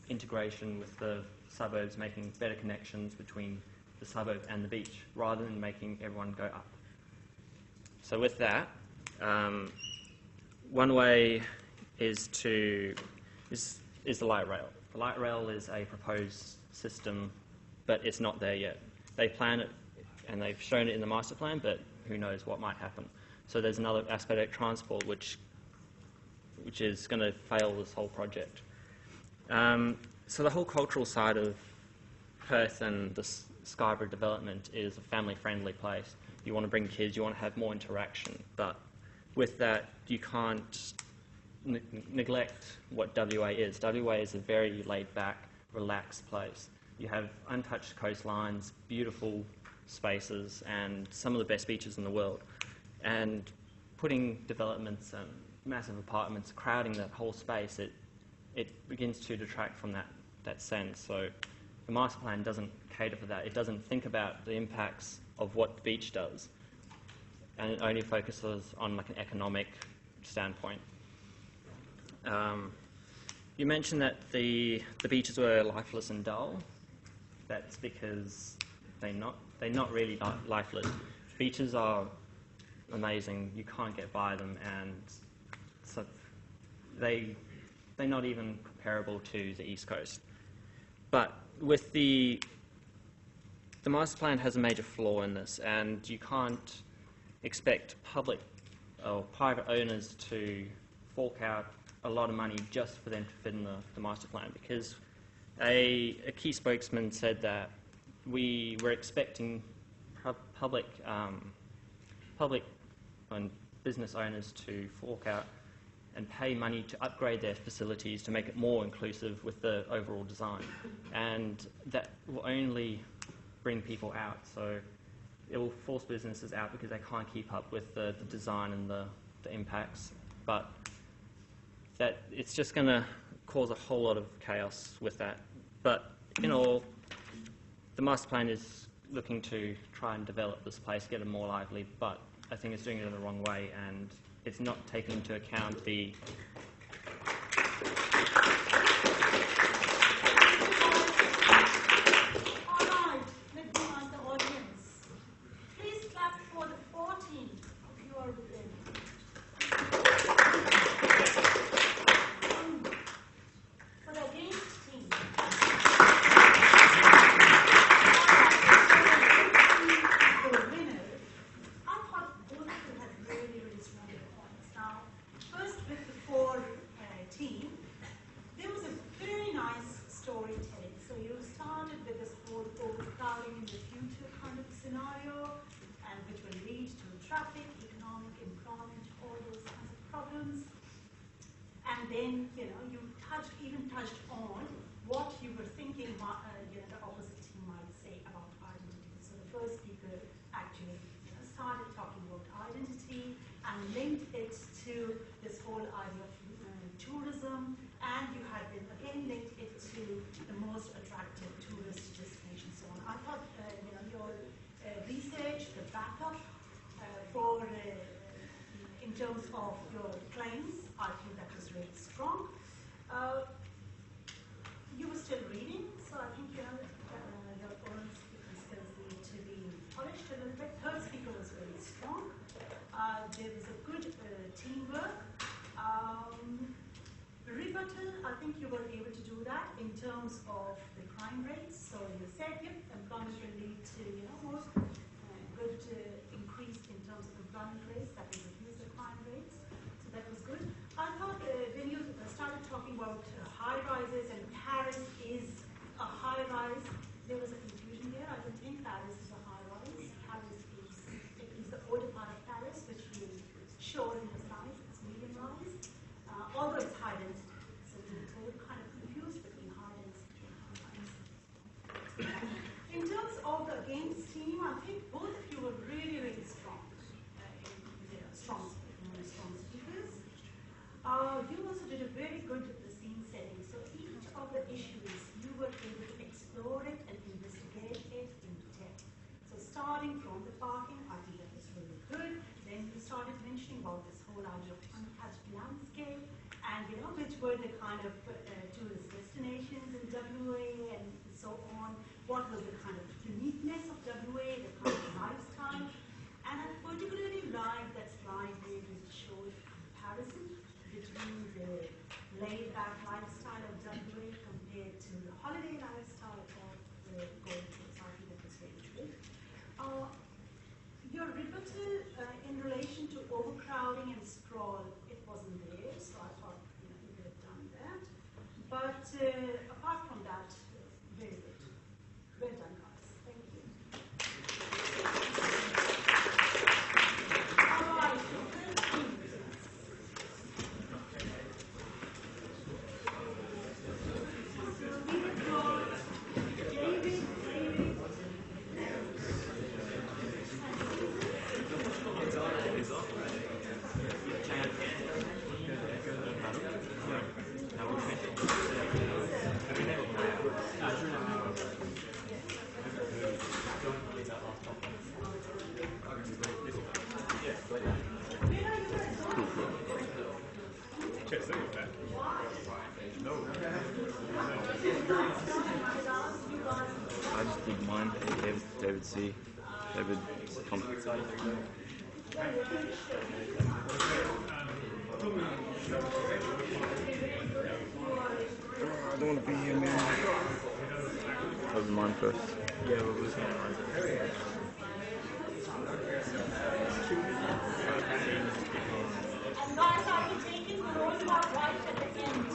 integration with the suburbs, making better connections between the suburb and the beach, rather than making everyone go up? So with that, one way is the light rail. The light rail is a proposed system, but it's not there yet. They plan it and they've shown it in the master plan, but who knows what might happen. So there's another aspect of transport which is going to fail this whole project. So the whole cultural side of Perth and the Skybridge development is a family-friendly place. You want to bring kids, you want to have more interaction, but with that you can't neglect what WA is. WA is a very laid-back, relaxed place. You have untouched coastlines, beautiful spaces, and some of the best beaches in the world. And putting developments and massive apartments, crowding that whole space, it begins to detract from that sense. So the master plan doesn't cater for that. It doesn't think about the impacts of what the beach does, and it only focuses on like an economic standpoint. You mentioned that the beaches were lifeless and dull. That's because they're not really lifeless. Beaches are amazing. You can't get by them, and so they're not even comparable to the East Coast. But with the master plan has a major flaw in this, and you can't expect public or private owners to fork out a lot of money just for them to fit in the master plan, because a key spokesman said that we were expecting public and business owners to fork out and pay money to upgrade their facilities to make it more inclusive with the overall design. And that will only bring people out. So it will force businesses out because they can't keep up with the design and the impacts. But that it's just going to cause a whole lot of chaos with that. But in all, the master plan is looking to try and develop this place, get it more lively, but I think it's doing it in the wrong way, and it's not taking into account the All right, let me ask the audience. Please clap for the 14 if you are within. For the against team. The winner. I thought both of you had really, really strong points. Now, first with the 4 team, there was a very nice storytelling. So you started with this whole overcrowding in the future kind of scenario, and which will lead to traffic, economic, employment, all those kinds of problems. And then, you know, you touched on what you were thinking the opposite team might say about identity. So the first speaker actually started talking about identity and linked it to this whole idea of tourism, and you had then again linked it to the most attractive tourist destination. So on. I thought your research, the backup in terms of your claims, I feel that was really strong. You were still reading, so I think your oral speaking skills need to be polished a little bit. Third speaker was very strong. There was a good teamwork. Rebuttal, I think you were able to do that in terms of the crime rates. So you said, yep, employment will lead to more good increase in terms of employment rates, that will reduce the crime rates. So that was good. I thought when you started talking about high rises and Paris is a high rise, there was a confusion there. I don't think Paris is a high rise. Paris is the older part of Paris, which you showed in the slides. It's medium rise, although it's high density. So we were kind of confused between high density and high rise. In terms of the against team, I think both of you were really, really strong. Strong speakers. You also did a very good scene setting. So each of the issues, you were able to explore it and investigate it in depth. So starting from the parking, I think that was really good. Then you started mentioning about this whole idea of untouched landscape, and which were the kind of tourist destinations in WA and so on. What was the kind of uniqueness of WA, the kind of lifestyle, and I particularly like that slide where you showed comparison between the laid-back lifestyle of WA compared to the holiday lifestyle of the Gold Coast. I think that was very good. Your rebuttal in relation to overcrowding and sprawl, it wasn't there, so I thought you could have done that. But apart from that, very good. Well done, guys. Thank you. All right. I just did mine. David C. David Thompson. I don't want to be here, man. That was mine first. Yeah, what was mine? And guys, are you taking the road map right at the end?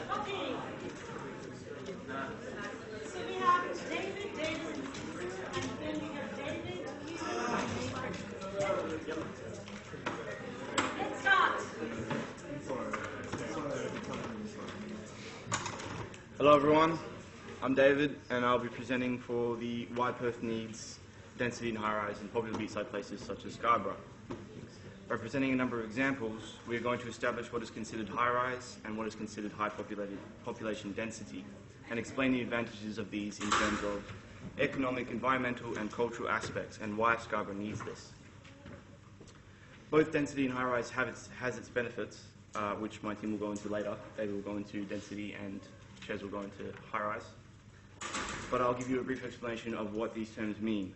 Okay. So we have David, and then we have David. Let's start. Hello everyone, I'm David and I'll be presenting for the Why Perth Needs Density and High-Rise in popular beachside places such as Scarborough. By presenting a number of examples, we are going to establish what is considered high-rise and what is considered high population density, and explain the advantages of these in terms of economic, environmental and cultural aspects and why Scarborough needs this. Both density and high-rise has its benefits, which my team will go into later. David will go into density and Chez will go into high-rise. But I'll give you a brief explanation of what these terms mean.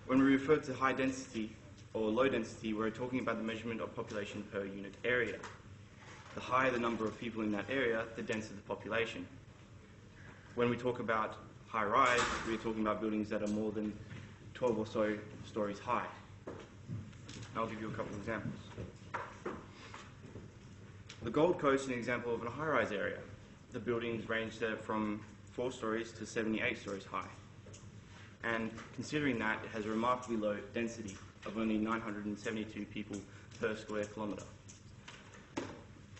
When we refer to high density or low density, we're talking about the measurement of population per unit area. The higher the number of people in that area, the denser the population. When we talk about high-rise, we're talking about buildings that are more than 12 or so stories high. I'll give you a couple of examples. The Gold Coast is an example of a high-rise area. The buildings range there from 4 stories to 78 stories high. And considering that, it has a remarkably low density of only 972 people per square kilometre.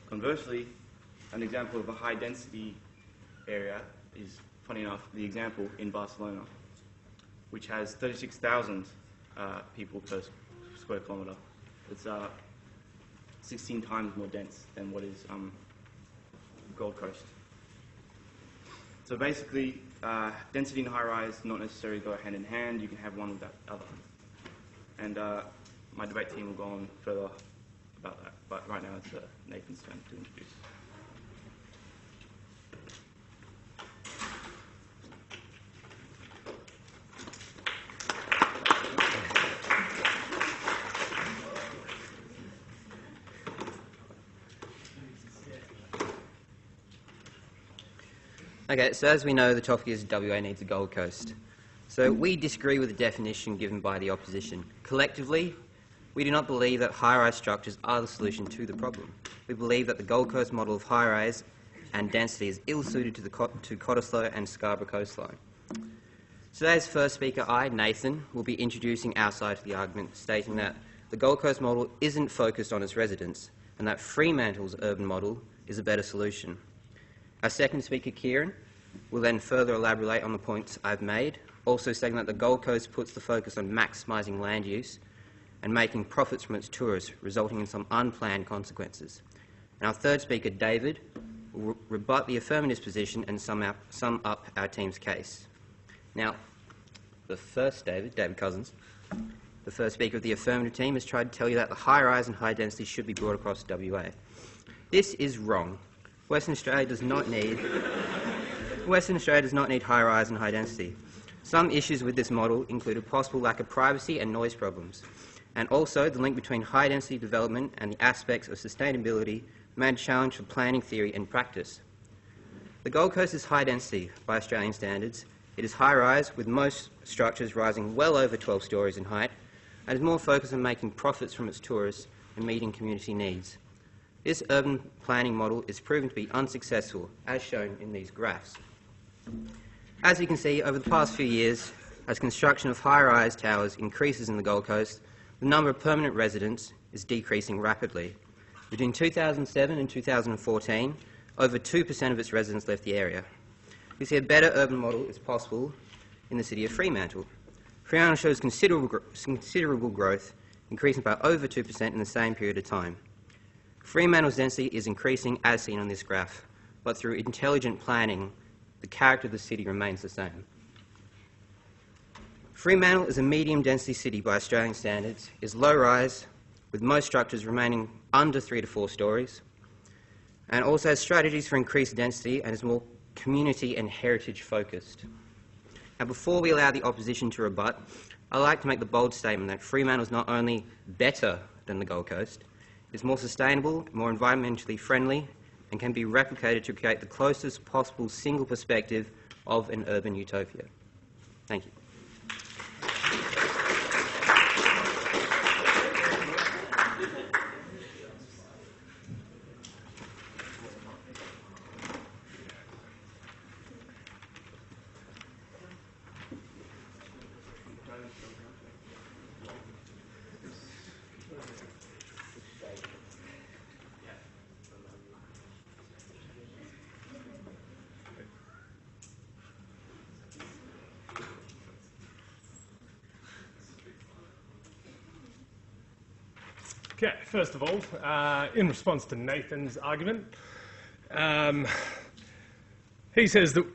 Conversely, an example of a high-density area is, funny enough, the example in Barcelona, which has 36,000 people per square kilometre. It's 16 times more dense than what is Gold Coast. So basically, density and high-rise not necessarily go hand in hand. You can have one without the other. And my debate team will go on further about that. But right now, it's Nathan's turn to introduce. Okay, so as we know, the topic is WA needs a Gold Coast. So we disagree with the definition given by the opposition. Collectively, we do not believe that high-rise structures are the solution to the problem. We believe that the Gold Coast model of high-rise and density is ill-suited to Cottesloe and Scarborough coastline. Today's first speaker, Nathan, will be introducing our side of the argument, stating that the Gold Coast model isn't focused on its residents and that Fremantle's urban model is a better solution. Our second speaker, Kieran, will then further elaborate on the points I've made, also saying that the Gold Coast puts the focus on maximising land use and making profits from its tourists, resulting in some unplanned consequences. And our third speaker, David, will rebut the affirmative position and sum up our team's case. Now, the first David Cousins, the first speaker of the affirmative team, has tried to tell you that the high-rise and high density should be brought across WA. This is wrong. Western Australia does not need high-rise and high density. Some issues with this model include a possible lack of privacy and noise problems, and also the link between high-density development and the aspects of sustainability may challenge for planning theory and practice. The Gold Coast is high density by Australian standards. It is high-rise, with most structures rising well over 12 stories in height, and is more focused on making profits from its tourists and meeting community needs. This urban planning model is proven to be unsuccessful, as shown in these graphs. As you can see, over the past few years, as construction of high-rise towers increases in the Gold Coast, the number of permanent residents is decreasing rapidly. Between 2007 and 2014, over 2% of its residents left the area. We see a better urban model is possible in the city of Fremantle. Fremantle shows considerable growth, increasing by over 2% in the same period of time. Fremantle's density is increasing as seen on this graph, but through intelligent planning, the character of the city remains the same. Fremantle is a medium-density city by Australian standards, is low-rise, with most structures remaining under 3 to 4 stories, and also has strategies for increased density and is more community and heritage focused. Now, before we allow the opposition to rebut, I'd like to make the bold statement that Fremantle is not only better than the Gold Coast, it's more sustainable, more environmentally friendly, and can be replicated to create the closest possible single perspective of an urban utopia. Thank you. Okay, first of all, in response to Nathan's argument, he says that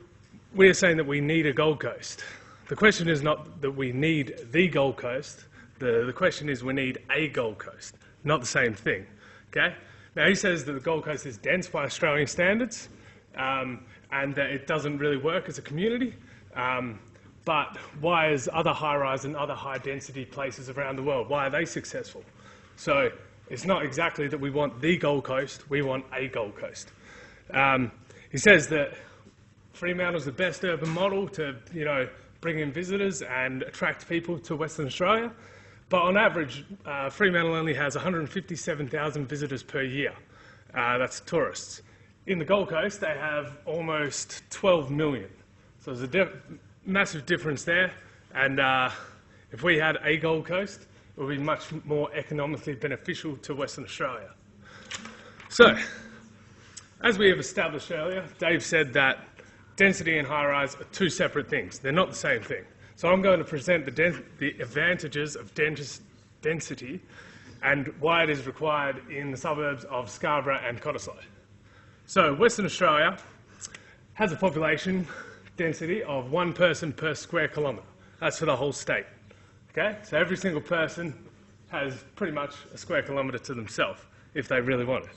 we're saying that we need a Gold Coast. The question is not that we need the Gold Coast, the question is we need a Gold Coast, not the same thing, okay? Now he says that the Gold Coast is dense by Australian standards and that it doesn't really work as a community, but why is other high-rise and other high-density places around the world, why are they successful? So it's not exactly that we want the Gold Coast, we want a Gold Coast. He says that Fremantle's the best urban model to, bring in visitors and attract people to Western Australia, but on average, Fremantle only has 157,000 visitors per year. That's tourists. In the Gold Coast, they have almost 12 million. So there's a massive difference there. And if we had a Gold Coast, it would be much more economically beneficial to Western Australia. So, as we have established earlier, Dave said that density and high-rise are two separate things. They're not the same thing. So I'm going to present the advantages of density and why it is required in the suburbs of Scarborough and Cottesloe. So Western Australia has a population density of 1 person per square kilometre. That's for the whole state. Okay? So every single person has pretty much a square kilometre to themselves if they really want it.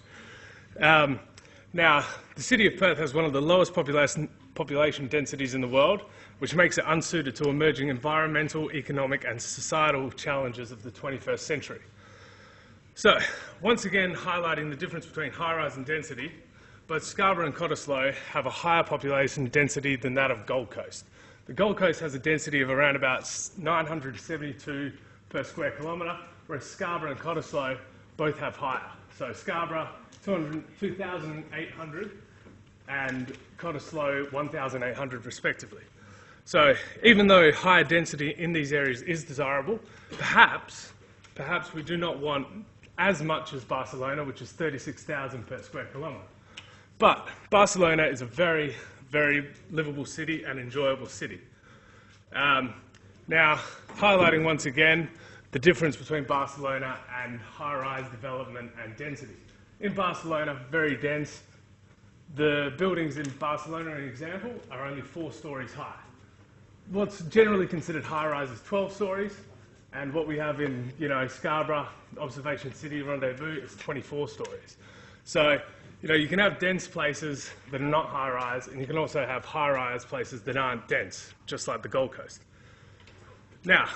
Now, the city of Perth has one of the lowest population densities in the world, which makes it unsuited to emerging environmental, economic and societal challenges of the 21st century. So, once again highlighting the difference between high-rise and density, both Scarborough and Cottesloe have a higher population density than that of Gold Coast. The Gold Coast has a density of around about 972 per square kilometre, whereas Scarborough and Cottesloe both have higher. So Scarborough, 2,800 and Cottesloe, 1,800 respectively. So even though higher density in these areas is desirable, perhaps we do not want as much as Barcelona, which is 36,000 per square kilometre. But Barcelona is a very, very livable city and enjoyable city. Now, highlighting once again the difference between Barcelona and high-rise development and density. In Barcelona, very dense. The buildings in Barcelona, an example, are only 4 stories high. What's generally considered high-rise is 12 stories, and what we have in, Scarborough, Observation City, Rendezvous, is 24 stories. So, you can have dense places that are not high-rise, and you can also have high-rise places that aren't dense, just like the Gold Coast. Now,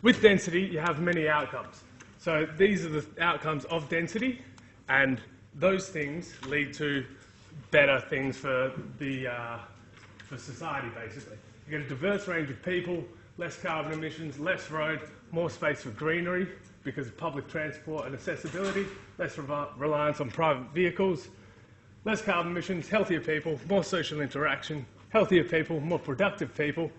with density, you have many outcomes. So these are the outcomes of density, and those things lead to better things for society, basically. You get a diverse range of people, less carbon emissions, less road, more space for greenery because of public transport and accessibility, less reliance on private vehicles, less carbon emissions, healthier people, more social interaction, healthier people, more productive people,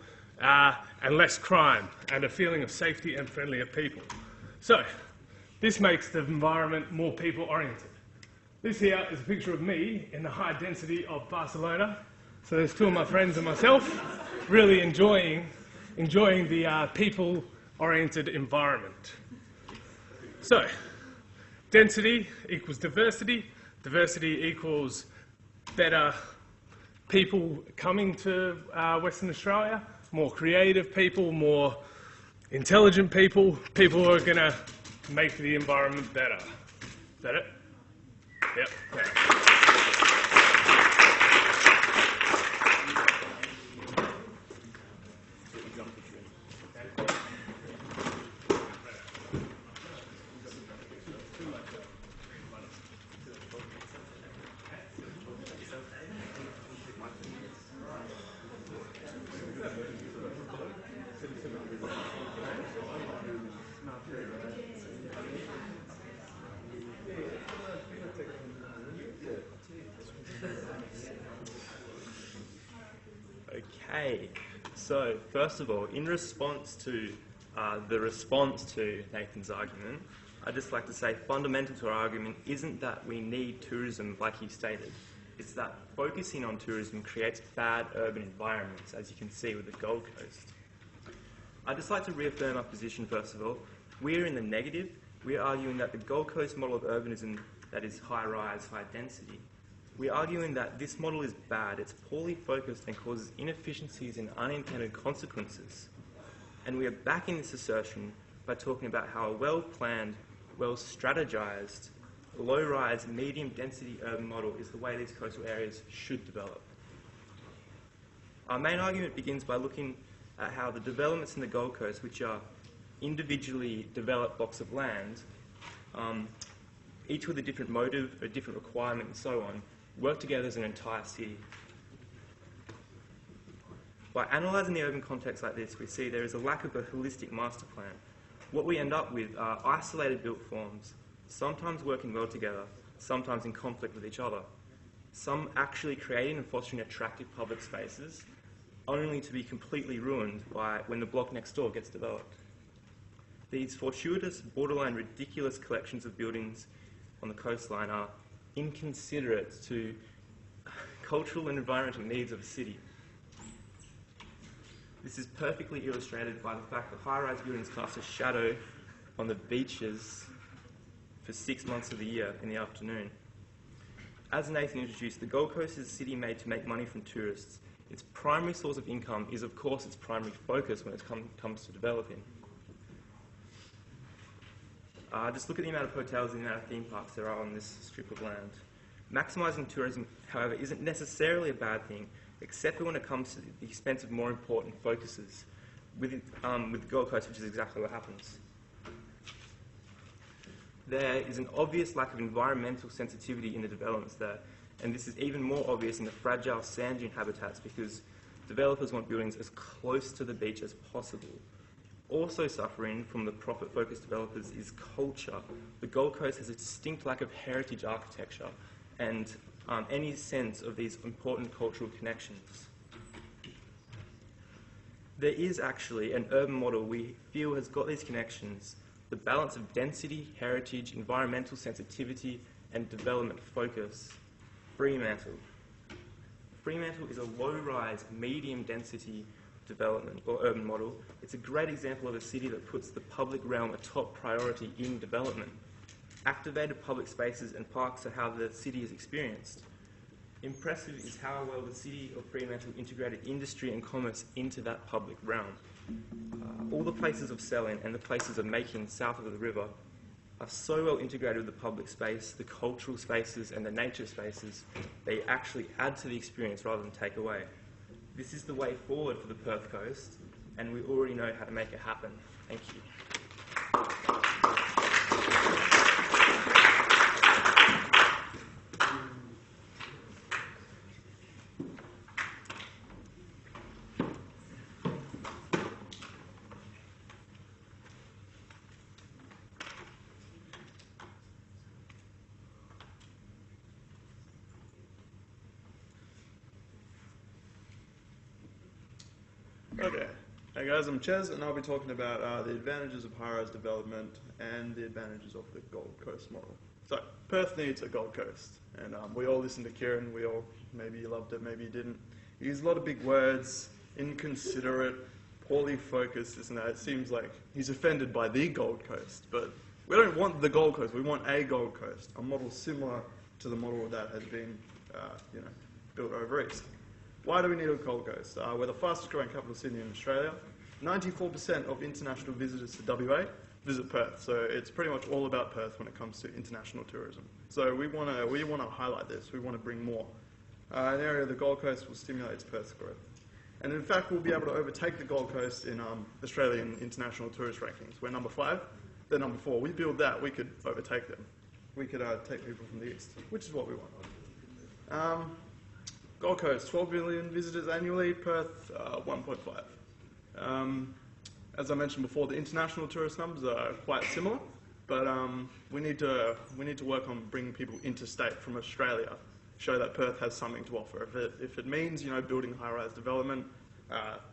and less crime, and a feeling of safety and friendlier people. So, this makes the environment more people-oriented. This here is a picture of me in the high density of Barcelona. So there's 2 of my friends and myself really enjoying the people-oriented environment. So, density equals diversity. Diversity equals better people coming to Western Australia, more creative people, more intelligent people, people who are going to make the environment better. Is that it? Yep. Okay. Okay, so first of all, in response to Nathan's argument, I'd just like to say fundamental to our argument isn't that we need tourism like he stated. It's that focusing on tourism creates bad urban environments, as you can see with the Gold Coast. I'd just like to reaffirm our position first of all. We're in the negative. We're arguing that the Gold Coast model of urbanism, that is high-rise, high-density, we're arguing that this model is bad, it's poorly focused and causes inefficiencies and unintended consequences. And we are backing this assertion by talking about how a well-planned, well-strategized, low-rise, medium-density urban model is the way these coastal areas should develop. Our main argument begins by looking at how the developments in the Gold Coast, which are individually developed blocks of land, each with a different motive, a different requirement and so on, work together as an entire city. By analysing the urban context like this, we see there is a lack of a holistic master plan. What we end up with are isolated built forms, sometimes working well together, sometimes in conflict with each other. Some actually creating and fostering attractive public spaces, only to be completely ruined when the block next door gets developed. These fortuitous, borderline ridiculous collections of buildings on the coastline are inconsiderate to cultural and environmental needs of a city. This is perfectly illustrated by the fact that high-rise buildings cast a shadow on the beaches for 6 months of the year in the afternoon. As Nathan introduced, the Gold Coast is a city made to make money from tourists. Its primary source of income is, of course, its primary focus when it comes to developing. Just look at the amount of hotels and the amount of theme parks there are on this strip of land. Maximising tourism, however, isn't necessarily a bad thing, except when it comes to the expense of more important focuses. With the Gold Coast, which is exactly what happens. There is an obvious lack of environmental sensitivity in the developments there, and this is even more obvious in the fragile sand dune habitats because developers want buildings as close to the beach as possible. Also suffering from the profit-focused developers is culture. The Gold Coast has a distinct lack of heritage architecture and any sense of these important cultural connections. There is actually an urban model we feel has got these connections, the balance of density, heritage, environmental sensitivity, and development focus. Fremantle. Fremantle is a low-rise, medium-density development or urban model. It's a great example of a city that puts the public realm a top priority in development. Activated public spaces and parks are how the city is experienced. Impressive is how well the city of Fremantle integrated industry and commerce into that public realm. All the places of selling and the places of making south of the river are so well integrated with the public space, the cultural spaces and the nature spaces, they actually add to the experience rather than take away. This is the way forward for the Perth coast, and we already know how to make it happen. Thank you. Okay. Hey guys, I'm Ches, and I'll be talking about the advantages of high-rise development and the advantages of the Gold Coast model. So, Perth needs a Gold Coast, and we all listened to Kieran. Maybe you loved it, maybe you didn't. He used a lot of big words, inconsiderate, poorly focused, this and that. It seems like he's offended by the Gold Coast, but we don't want the Gold Coast. We want a Gold Coast, a model similar to the model that has been, built over east. Why do we need a Gold Coast? We're the fastest growing capital city in Australia. 94% of international visitors to WA visit Perth, so it's pretty much all about Perth when it comes to international tourism. So we want to highlight this. We want to bring more. An area of the Gold Coast will stimulate its Perth's growth. And in fact, we'll be able to overtake the Gold Coast in Australian international tourist rankings. We're number 5, they're number 4. We build that, we could overtake them. We could take people from the east, which is what we want. Gold Coast, 12 million visitors annually, Perth 1.5. As I mentioned before, the international tourist numbers are quite similar, but we need to work on bringing people interstate from Australia, show that Perth has something to offer. If it means building high-rise development,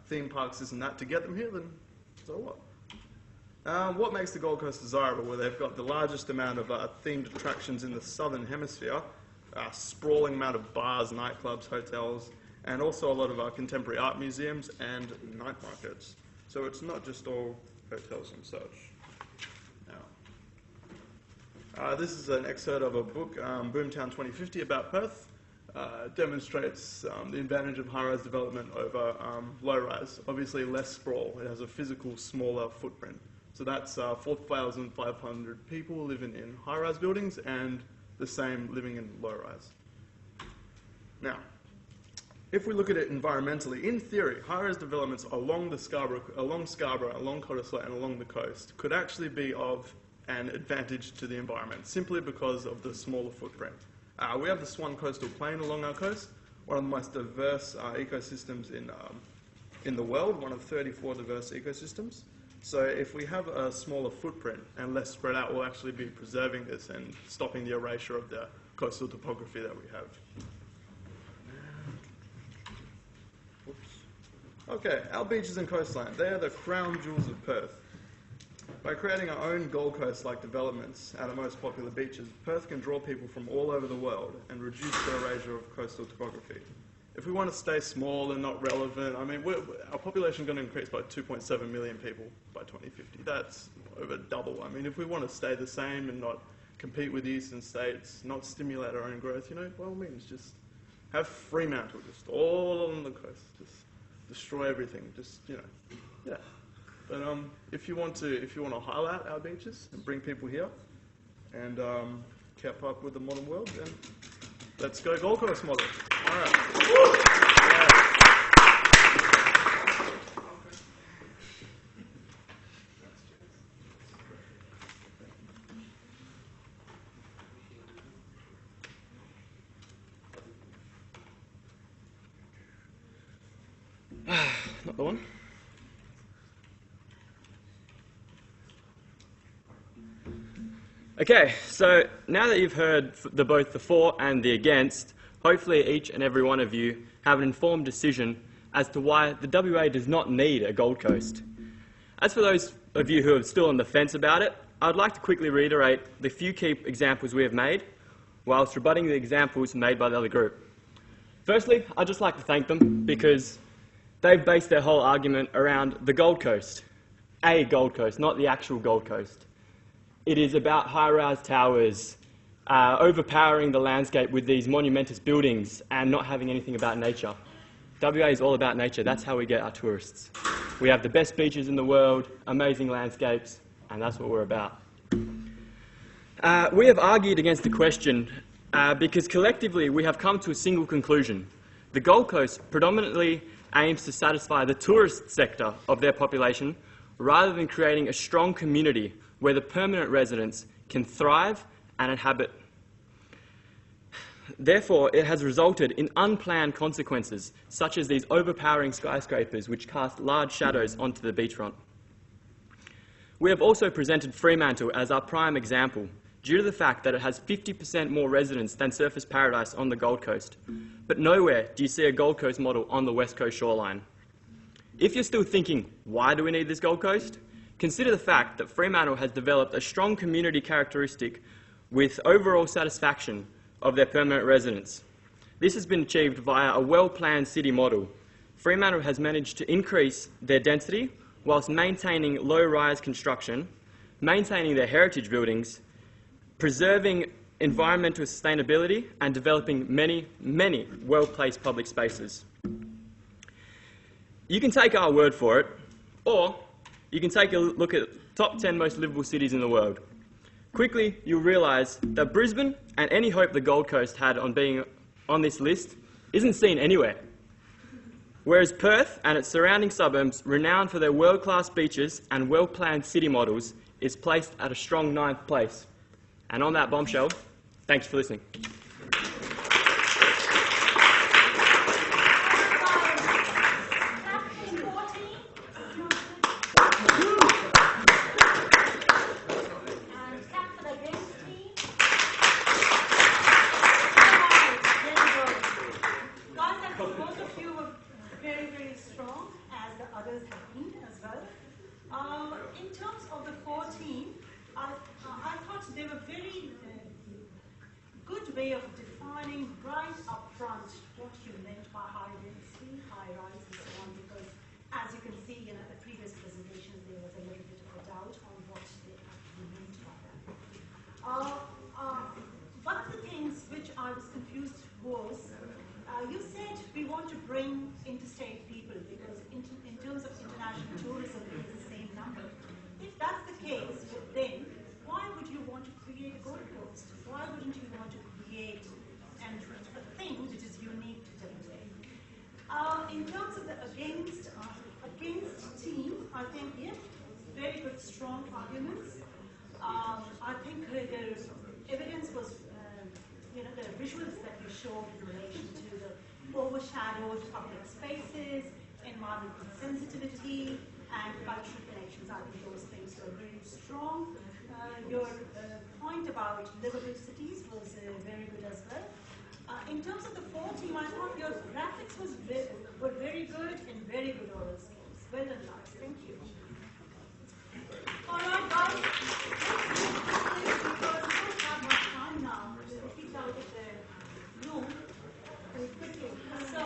theme parks, this and that to get them here, then so what? What makes the Gold Coast desirable? Well, they've got the largest amount of themed attractions in the southern hemisphere. Sprawling amount of bars, nightclubs, hotels, and also a lot of contemporary art museums and night markets. So it's not just all hotels and such. Now, this is an excerpt of a book, Boomtown 2050, about Perth. It demonstrates the advantage of high-rise development over low-rise. Obviously, less sprawl. It has a physical, smaller footprint. So that's 4,500 people living in high-rise buildings and the same living in low-rise. Now, if we look at it environmentally, in theory, high-rise developments along Scarborough, along Cottesloe, and along the coast could actually be of an advantage to the environment, simply because of the smaller footprint. We have the Swan Coastal Plain along our coast, one of the most diverse ecosystems in the world, one of 34 diverse ecosystems. So if we have a smaller footprint and less spread out, we'll actually be preserving this and stopping the erasure of the coastal topography that we have. Okay, our beaches and coastline, they are the crown jewels of Perth. By creating our own Gold Coast-like developments at our most popular beaches, Perth can draw people from all over the world and reduce the erasure of coastal topography. If we want to stay small and not relevant, I mean, our population is going to increase by 2.7 million people by 2050. That's over double. I mean, if we want to stay the same and not compete with the eastern states, not stimulate our own growth, you know, by all means, just have Fremantle, just all along the coast, just destroy everything, just, you know, yeah. But if you want to highlight our beaches and bring people here and keep up with the modern world, then let's go Gold Coast model. All right. Not the one. Okay, so now that you've heard both the for and the against, hopefully each and every one of you have an informed decision as to why the WA does not need a Gold Coast. As for those of you who are still on the fence about it, I'd like to quickly reiterate the few key examples we have made, whilst rebutting the examples made by the other group. Firstly, I'd just like to thank them because they've based their whole argument around the Gold Coast. A Gold Coast, not the actual Gold Coast. It is about high-rise towers, overpowering the landscape with these monumentous buildings and not having anything about nature. WA is all about nature. That's how we get our tourists. We have the best beaches in the world, amazing landscapes, and that's what we're about. We have argued against the question because collectively we have come to a single conclusion. The Gold Coast predominantly aims to satisfy the tourist sector of their population rather than creating a strong community where the permanent residents can thrive and inhabit. Therefore, it has resulted in unplanned consequences, such as these overpowering skyscrapers which cast large shadows onto the beachfront. We have also presented Fremantle as our prime example, due to the fact that it has 50% more residents than Surfers Paradise on the Gold Coast. But nowhere do you see a Gold Coast model on the West Coast shoreline. If you're still thinking, why do we need this Gold Coast? Consider the fact that Fremantle has developed a strong community characteristic with overall satisfaction of their permanent residents. This has been achieved via a well-planned city model. Fremantle has managed to increase their density whilst maintaining low-rise construction, maintaining their heritage buildings, preserving environmental sustainability and developing many, many well-placed public spaces. You can take our word for it, or you can take a look at top 10 most livable cities in the world. Quickly, you'll realise that Brisbane and any hope the Gold Coast had on being on this list isn't seen anywhere. Whereas Perth and its surrounding suburbs, renowned for their world-class beaches and well-planned city models, is placed at a strong 9th place. And on that bombshell, thanks for listening. Way of defining right up front what you meant by high density, high rise, and so on, because as you can see, in the previous presentations, there was a little bit of a doubt on what they actually meant by that. One of the things which I was confused was, you said we want to bring interstate people because in terms of international tourism, it is the same number. If that's the case, then why would you want to create a Gold Coast? Why wouldn't you want to create a thing which is unique to WA? In terms of the against team, I think, yes, very good, strong arguments. I think the evidence was, the visuals that you showed in relation to the overshadowed public spaces, environmental sensitivity, and cultural connection locations. I think those things were very strong. Your point about livable cities was very good as well. In terms of the 4 team, I thought your graphics were very good and very good oral skills. Well done, guys. Thank you. All right, guys. Because we don't have much time now. We'll get out of the room very quickly. So,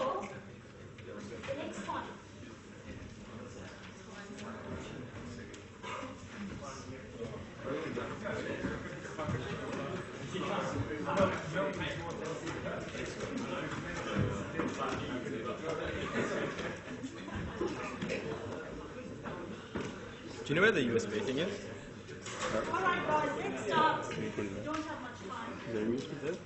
the next one. Do you know where the USB thing is? All right, guys, let's start. We don't have much time. Is there a USB there?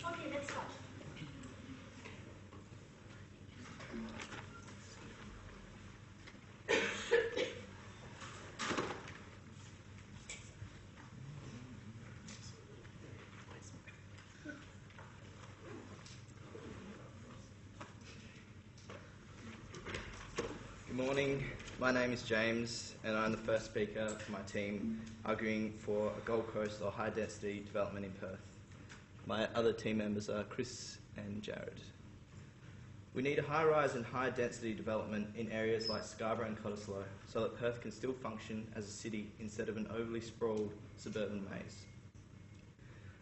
Okay, let's start. Good morning, my name is James and I'm the first speaker for my team arguing for a Gold Coast or high density development in Perth. My other team members are Chris and Jared. We need a high rise and high density development in areas like Scarborough and Cottesloe so that Perth can still function as a city instead of an overly sprawled suburban maze.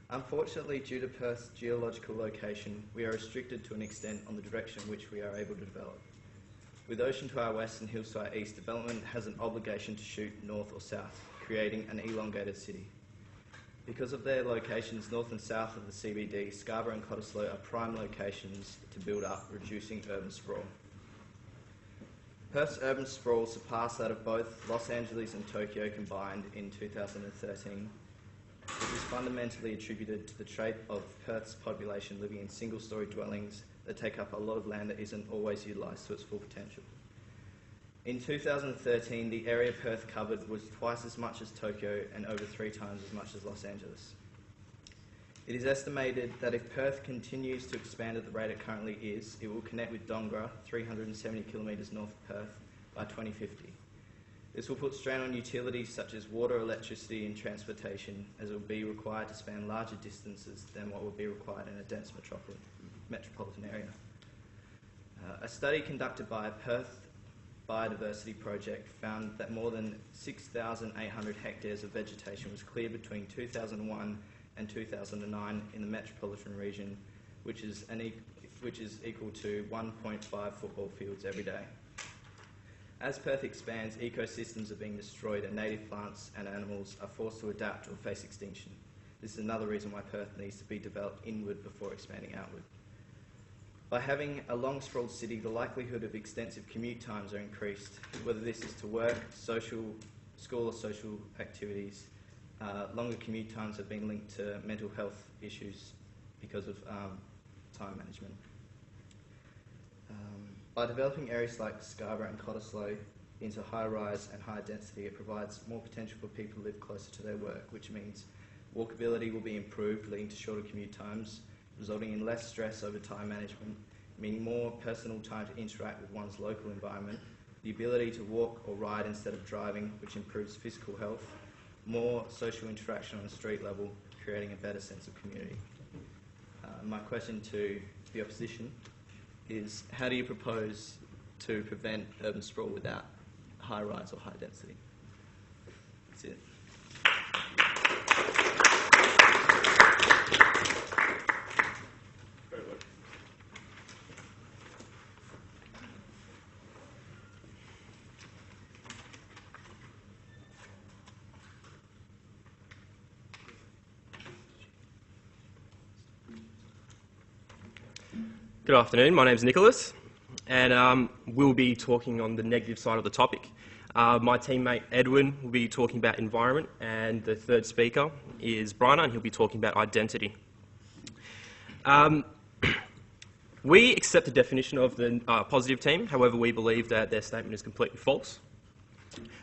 Unfortunately, due to Perth's geological location, we are restricted to an extent on the direction in which we are able to develop. With ocean to our west and hills to our east, development has an obligation to shoot north or south, creating an elongated city. Because of their locations north and south of the CBD, Scarborough and Cottesloe are prime locations to build up, reducing urban sprawl. Perth's urban sprawl surpassed that of both Los Angeles and Tokyo combined in 2013. This is fundamentally attributed to the trait of Perth's population living in single-storey dwellings that take up a lot of land that isn't always utilised to its full potential. In 2013, the area Perth covered was twice as much as Tokyo and over 3 times as much as Los Angeles. It is estimated that if Perth continues to expand at the rate it currently is, it will connect with Dongra, 370 kilometres north of Perth, by 2050. This will put strain on utilities such as water, electricity and transportation, as it will be required to span larger distances than what would be required in a dense metropolitan area. A study conducted by a Perth Biodiversity Project found that more than 6,800 hectares of vegetation was cleared between 2001 and 2009 in the metropolitan region, which is equal to 1.5 football fields every day. As Perth expands, ecosystems are being destroyed and native plants and animals are forced to adapt or face extinction. This is another reason why Perth needs to be developed inward before expanding outward. By having a long sprawled city, the likelihood of extensive commute times are increased, whether this is to work, school or social activities. Longer commute times have been linked to mental health issues because of time management. By developing areas like Scarborough and Cottesloe into high-rise and high-density, it provides more potential for people to live closer to their work, which means walkability will be improved, leading to shorter commute times, resulting in less stress over time management, meaning more personal time to interact with one's local environment, the ability to walk or ride instead of driving, which improves physical health, more social interaction on a street level, creating a better sense of community. My question to the opposition is, how do you propose to prevent urban sprawl without high rise or high density? That's it. Good afternoon, my name is Nicholas, and we'll be talking on the negative side of the topic. My teammate Edwin will be talking about environment, and the third speaker is Brian, and he'll be talking about identity. We accept the definition of the positive team, however we believe that their statement is completely false.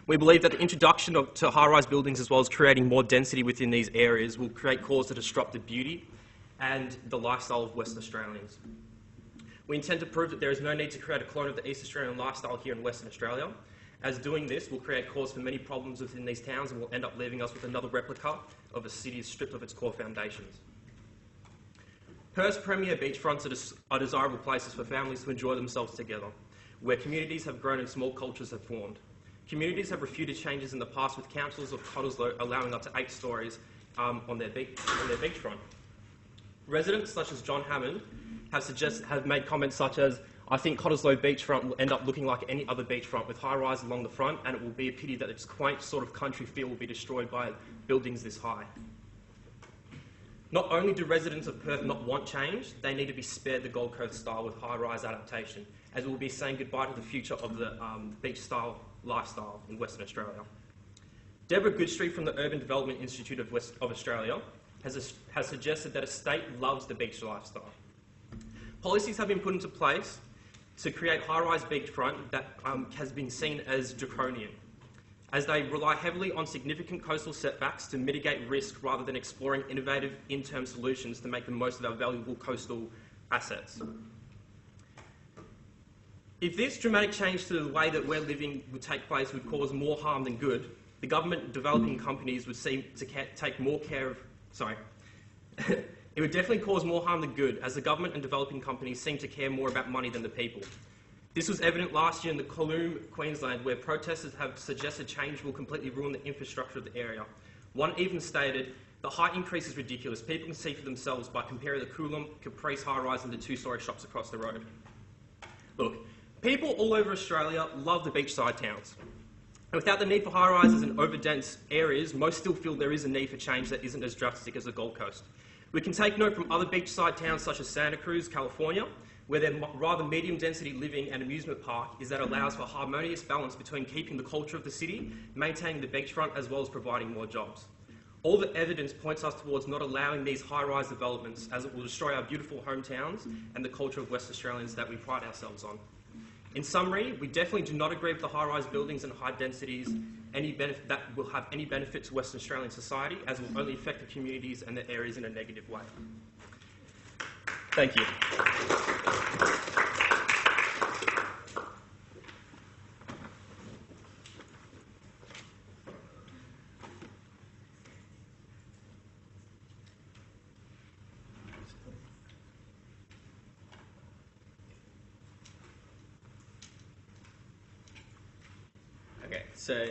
We believe that the introduction to high-rise buildings as well as creating more density within these areas will cause to disrupt the beauty and the lifestyle of Western Australians. We intend to prove that there is no need to create a clone of the East Australian lifestyle here in Western Australia, as doing this will create cause for many problems within these towns and will end up leaving us with another replica of a city stripped of its core foundations. Perth's premier beachfronts are desirable places for families to enjoy themselves together, where communities have grown and small cultures have formed. Communities have refuted changes in the past with councils of Cottesloe allowing up to 8 stories on their beachfront. Residents such as John Hammond have made comments such as, "I think Cottesloe beachfront will end up looking like any other beachfront with high-rise along the front, and it will be a pity that its quaint sort of country feel will be destroyed by buildings this high." Not only do residents of Perth not want change, they need to be spared the Gold Coast style with high-rise adaptation, as we'll be saying goodbye to the future of the beach-style lifestyle in Western Australia. Deborah Goodstreet from the Urban Development Institute of Australia has suggested that a state loves the beach lifestyle. Policies have been put into place to create high-rise beachfront that has been seen as draconian, as they rely heavily on significant coastal setbacks to mitigate risk rather than exploring innovative in-term solutions to make the most of our valuable coastal assets. If this dramatic change to the way that we're living would take place would cause more harm than good, the government developing companies would seem to take more care of... It would definitely cause more harm than good, as the government and developing companies seem to care more about money than the people. This was evident last year in the Kaloom, Queensland, where protesters have suggested change will completely ruin the infrastructure of the area. One even stated, "The height increase is ridiculous. People can see for themselves by comparing the Coolum Caprice high-rise and the 2-storey shops across the road." Look, people all over Australia love the beachside towns. And without the need for high-rises in overdense areas, most still feel there is a need for change that isn't as drastic as the Gold Coast. We can take note from other beachside towns such as Santa Cruz, California, where their rather medium-density living and amusement park is that allows for a harmonious balance between keeping the culture of the city, maintaining the beachfront, as well as providing more jobs. All the evidence points us towards not allowing these high-rise developments, as it will destroy our beautiful hometowns and the culture of West Australians that we pride ourselves on. In summary, we definitely do not agree with the high-rise buildings and high densities that will have any benefit to Western Australian society, as it will only affect the communities and the areas in a negative way. Thank you. Okay, so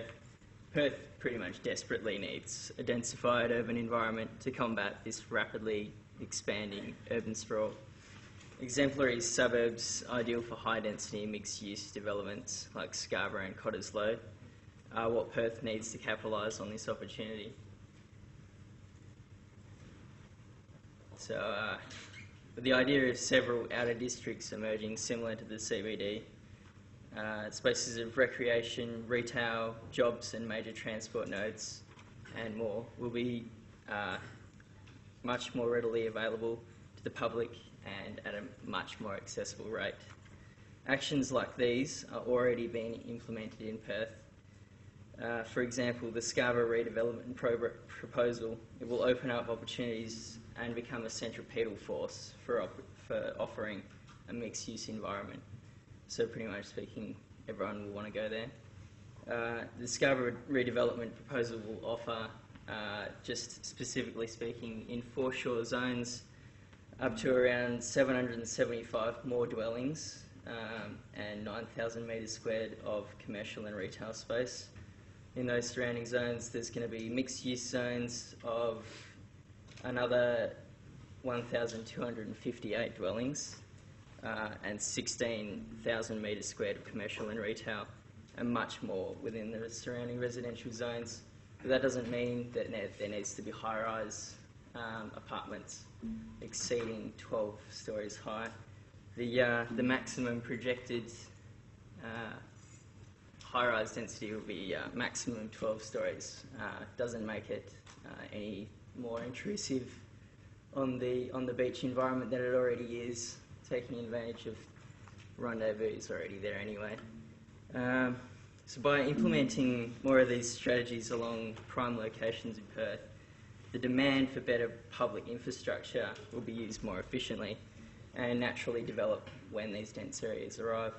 Perth pretty much desperately needs a densified urban environment to combat this rapidly expanding urban sprawl. Exemplary suburbs ideal for high-density mixed-use developments like Scarborough and Cottesloe are what Perth needs to capitalise on this opportunity. So the idea of several outer districts emerging similar to the CBD, spaces of recreation, retail, jobs and major transport nodes and more will be much more readily available to the public and at a much more accessible rate. Actions like these are already being implemented in Perth. For example, the Scarborough redevelopment proposal, it will open up opportunities and become a centripetal force for offering a mixed-use environment. So pretty much speaking, everyone will want to go there. The Scarborough redevelopment proposal will offer, just specifically speaking, in foreshore zones, up to around 775 more dwellings and 9,000 metres squared of commercial and retail space. In those surrounding zones, there's going to be mixed-use zones of another 1,258 dwellings and 16,000 metres squared of commercial and retail, and much more within the surrounding residential zones. But that doesn't mean that there needs to be high-rise apartments exceeding 12 stories high. The maximum projected high-rise density will be maximum 12 stories. Doesn't make it any more intrusive on the beach environment than it already is. taking advantage of rendezvous already there anyway. So by implementing more of these strategies along prime locations in Perth, the demand for better public infrastructure will be used more efficiently and naturally develop when these dense areas arrive.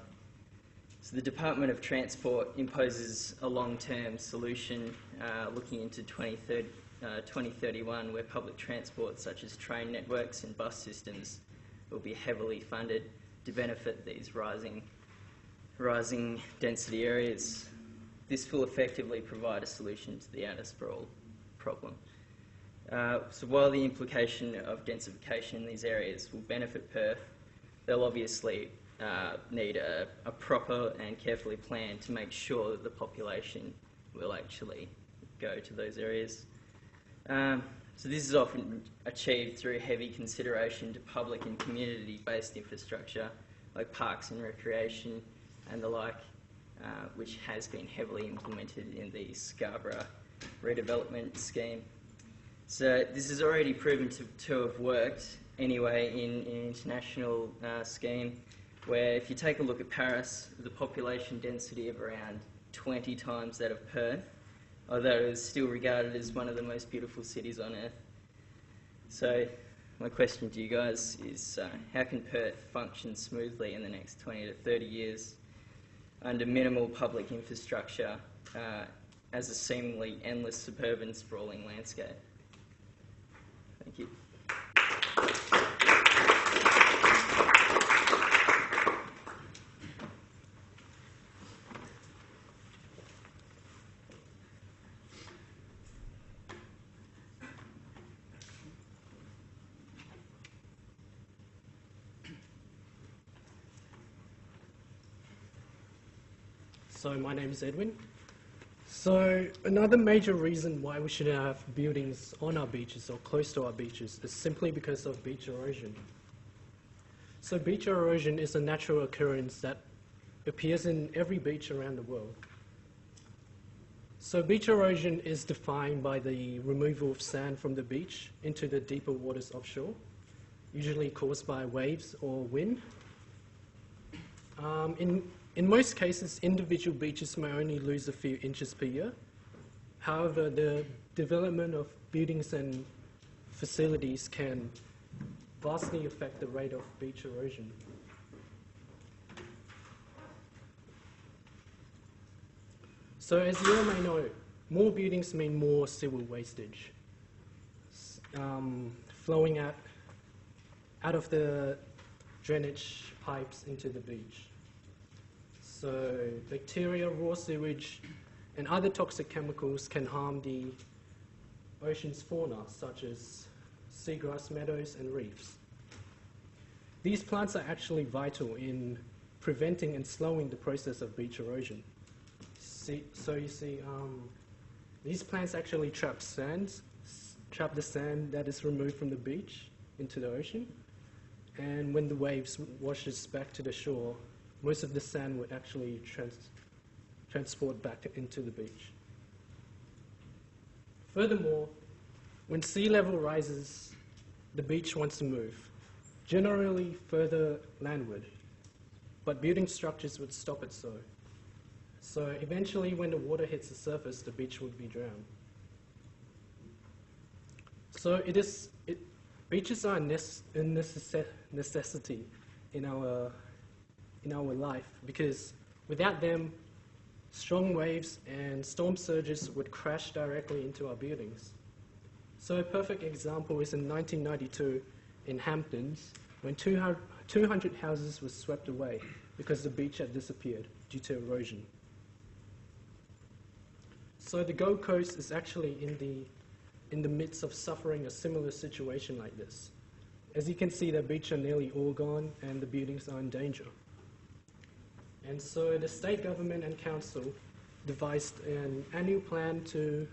So the Department of Transport imposes a long-term solution looking into 2031 where public transport such as train networks and bus systems will be heavily funded to benefit these rising density areas. This will effectively provide a solution to the outer sprawl problem. So while the implication of densification in these areas will benefit Perth, they'll obviously need a proper and carefully planned to make sure that the population will actually go to those areas. So this is often achieved through heavy consideration to public and community-based infrastructure like parks and recreation and the like, which has been heavily implemented in the Scarborough redevelopment scheme. So this has already proven to have worked anyway in an international scheme where if you take a look at Paris, the population density of around 20 times that of Perth, although it is still regarded as one of the most beautiful cities on earth. So my question to you guys is how can Perth function smoothly in the next 20 to 30 years under minimal public infrastructure as a seemingly endless suburban sprawling landscape? Thank you. So my name is Edwin. So another major reason why we should have buildings on our beaches or close to our beaches is simply because of beach erosion. So beach erosion is a natural occurrence that appears in every beach around the world. So beach erosion is defined by the removal of sand from the beach into the deeper waters offshore, usually caused by waves or wind. In most cases, individual beaches may only lose a few inches per year. However, the development of buildings and facilities can vastly affect the rate of beach erosion. So as you all may know, more buildings mean more sewer wastage, flowing out of the drainage pipes into the beach. So bacteria, raw sewage, and other toxic chemicals can harm the ocean's fauna, such as seagrass meadows and reefs. These plants are actually vital in preventing and slowing the process of beach erosion. So you see, these plants actually trap the sand that is removed from the beach into the ocean, and when the waves washes back to the shore, most of the sand would actually transport back into the beach. Furthermore, when sea level rises, the beach wants to move, generally further landward, but building structures would stop it so. So eventually, when the water hits the surface, the beach would be drowned. So beaches are a necessity in our life, because without them, strong waves and storm surges would crash directly into our buildings. So a perfect example is in 1992 in Hamptons, when 200 houses were swept away because the beach had disappeared due to erosion. So the Gold Coast is actually in the midst of suffering a similar situation like this. As you can see, the beach are nearly all gone and the buildings are in danger. And so the state government and council devised an annual plan to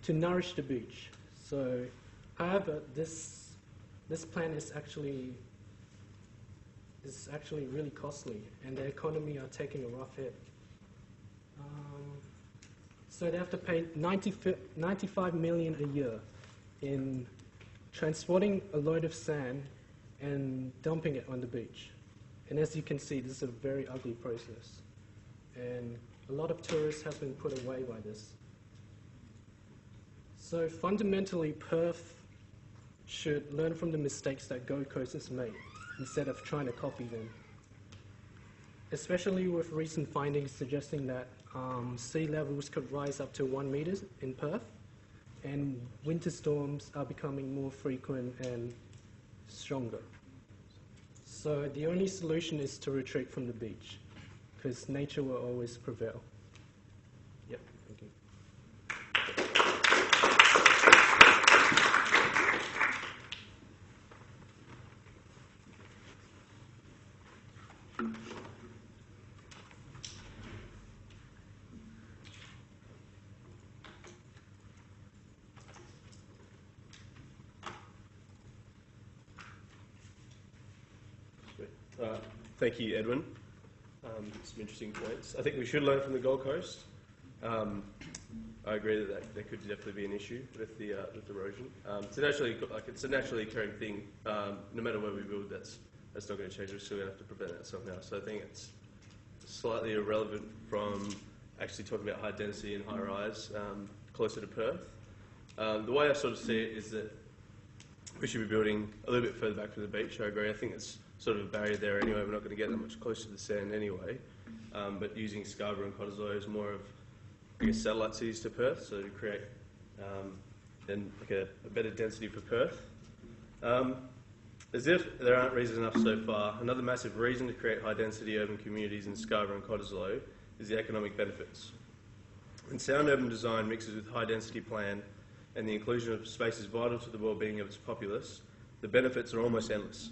nourish the beach. So, however, this plan is actually really costly, and the economy are taking a rough hit. So they have to pay $95 million a year in transporting a load of sand and dumping it on the beach. And as you can see, this is a very ugly process. And a lot of tourists have been put away by this. So fundamentally, Perth should learn from the mistakes that Gold Coast has made instead of trying to copy them. Especially with recent findings suggesting that sea levels could rise up to 1 meter in Perth, and winter storms are becoming more frequent and stronger. So the only solution is to retreat from the beach, because nature will always prevail. Yep, thank you. Thank you, Edwin. Some interesting points. I think we should learn from the Gold Coast. I agree that there could definitely be an issue with the with erosion. It's a naturally occurring thing. No matter where we build, that's not going to change. We're still going to have to prevent that somehow. So I think it's slightly irrelevant from actually talking about high density and high rise closer to Perth. The way I sort of see it is that we should be building a little bit further back from the beach. I agree. I think it's sort of a barrier there anyway. We're not going to get that much closer to the sand anyway. But using Scarborough and Cottesloe is more of, I guess, satellite cities to Perth, so to create then like a better density for Perth. As if there aren't reasons enough so far, another massive reason to create high-density urban communities in Scarborough and Cottesloe is the economic benefits. When sound urban design mixes with high-density plan and the inclusion of spaces vital to the well-being of its populace, the benefits are almost endless.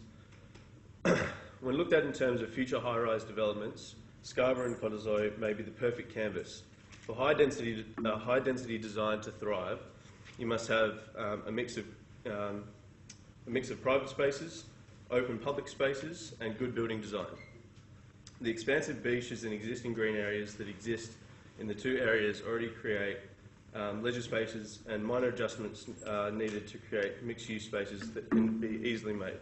When looked at in terms of future high-rise developments, Scarborough and Cottesloe may be the perfect canvas. For high-density design to thrive, you must have a mix of private spaces, open public spaces, and good building design. The expansive beaches and existing green areas that exist in the two areas already create leisure spaces, and minor adjustments needed to create mixed-use spaces that can be easily made.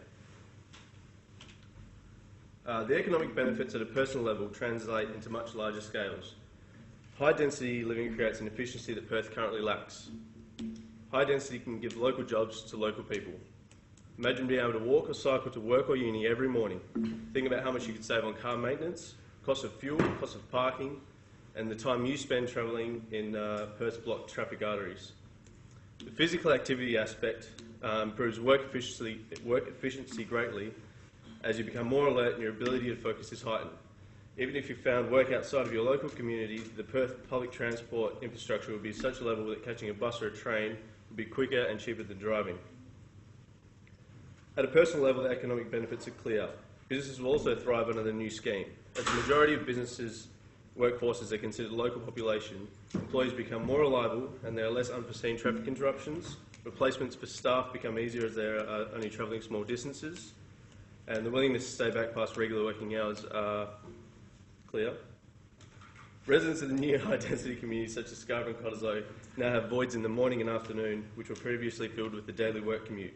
The economic benefits at a personal level translate into much larger scales. High-density living creates an efficiency that Perth currently lacks. High density can give local jobs to local people. Imagine being able to walk or cycle to work or uni every morning. Think about how much you could save on car maintenance, cost of fuel, cost of parking, and the time you spend travelling in Perth's blocked traffic arteries. The physical activity aspect improves work efficiency greatly as you become more alert and your ability to focus is heightened. Even if you found work outside of your local community, the Perth public transport infrastructure would be such a level that catching a bus or a train would be quicker and cheaper than driving. At a personal level, the economic benefits are clear. Businesses will also thrive under the new scheme. As the majority of businesses' workforces are considered local population, employees become more reliable and there are less unforeseen traffic interruptions. Replacements for staff become easier as they are only travelling small distances, and the willingness to stay back past regular working hours are clear. Residents of the new high-density communities such as Scarborough and Cottesloe now have voids in the morning and afternoon which were previously filled with the daily work commute.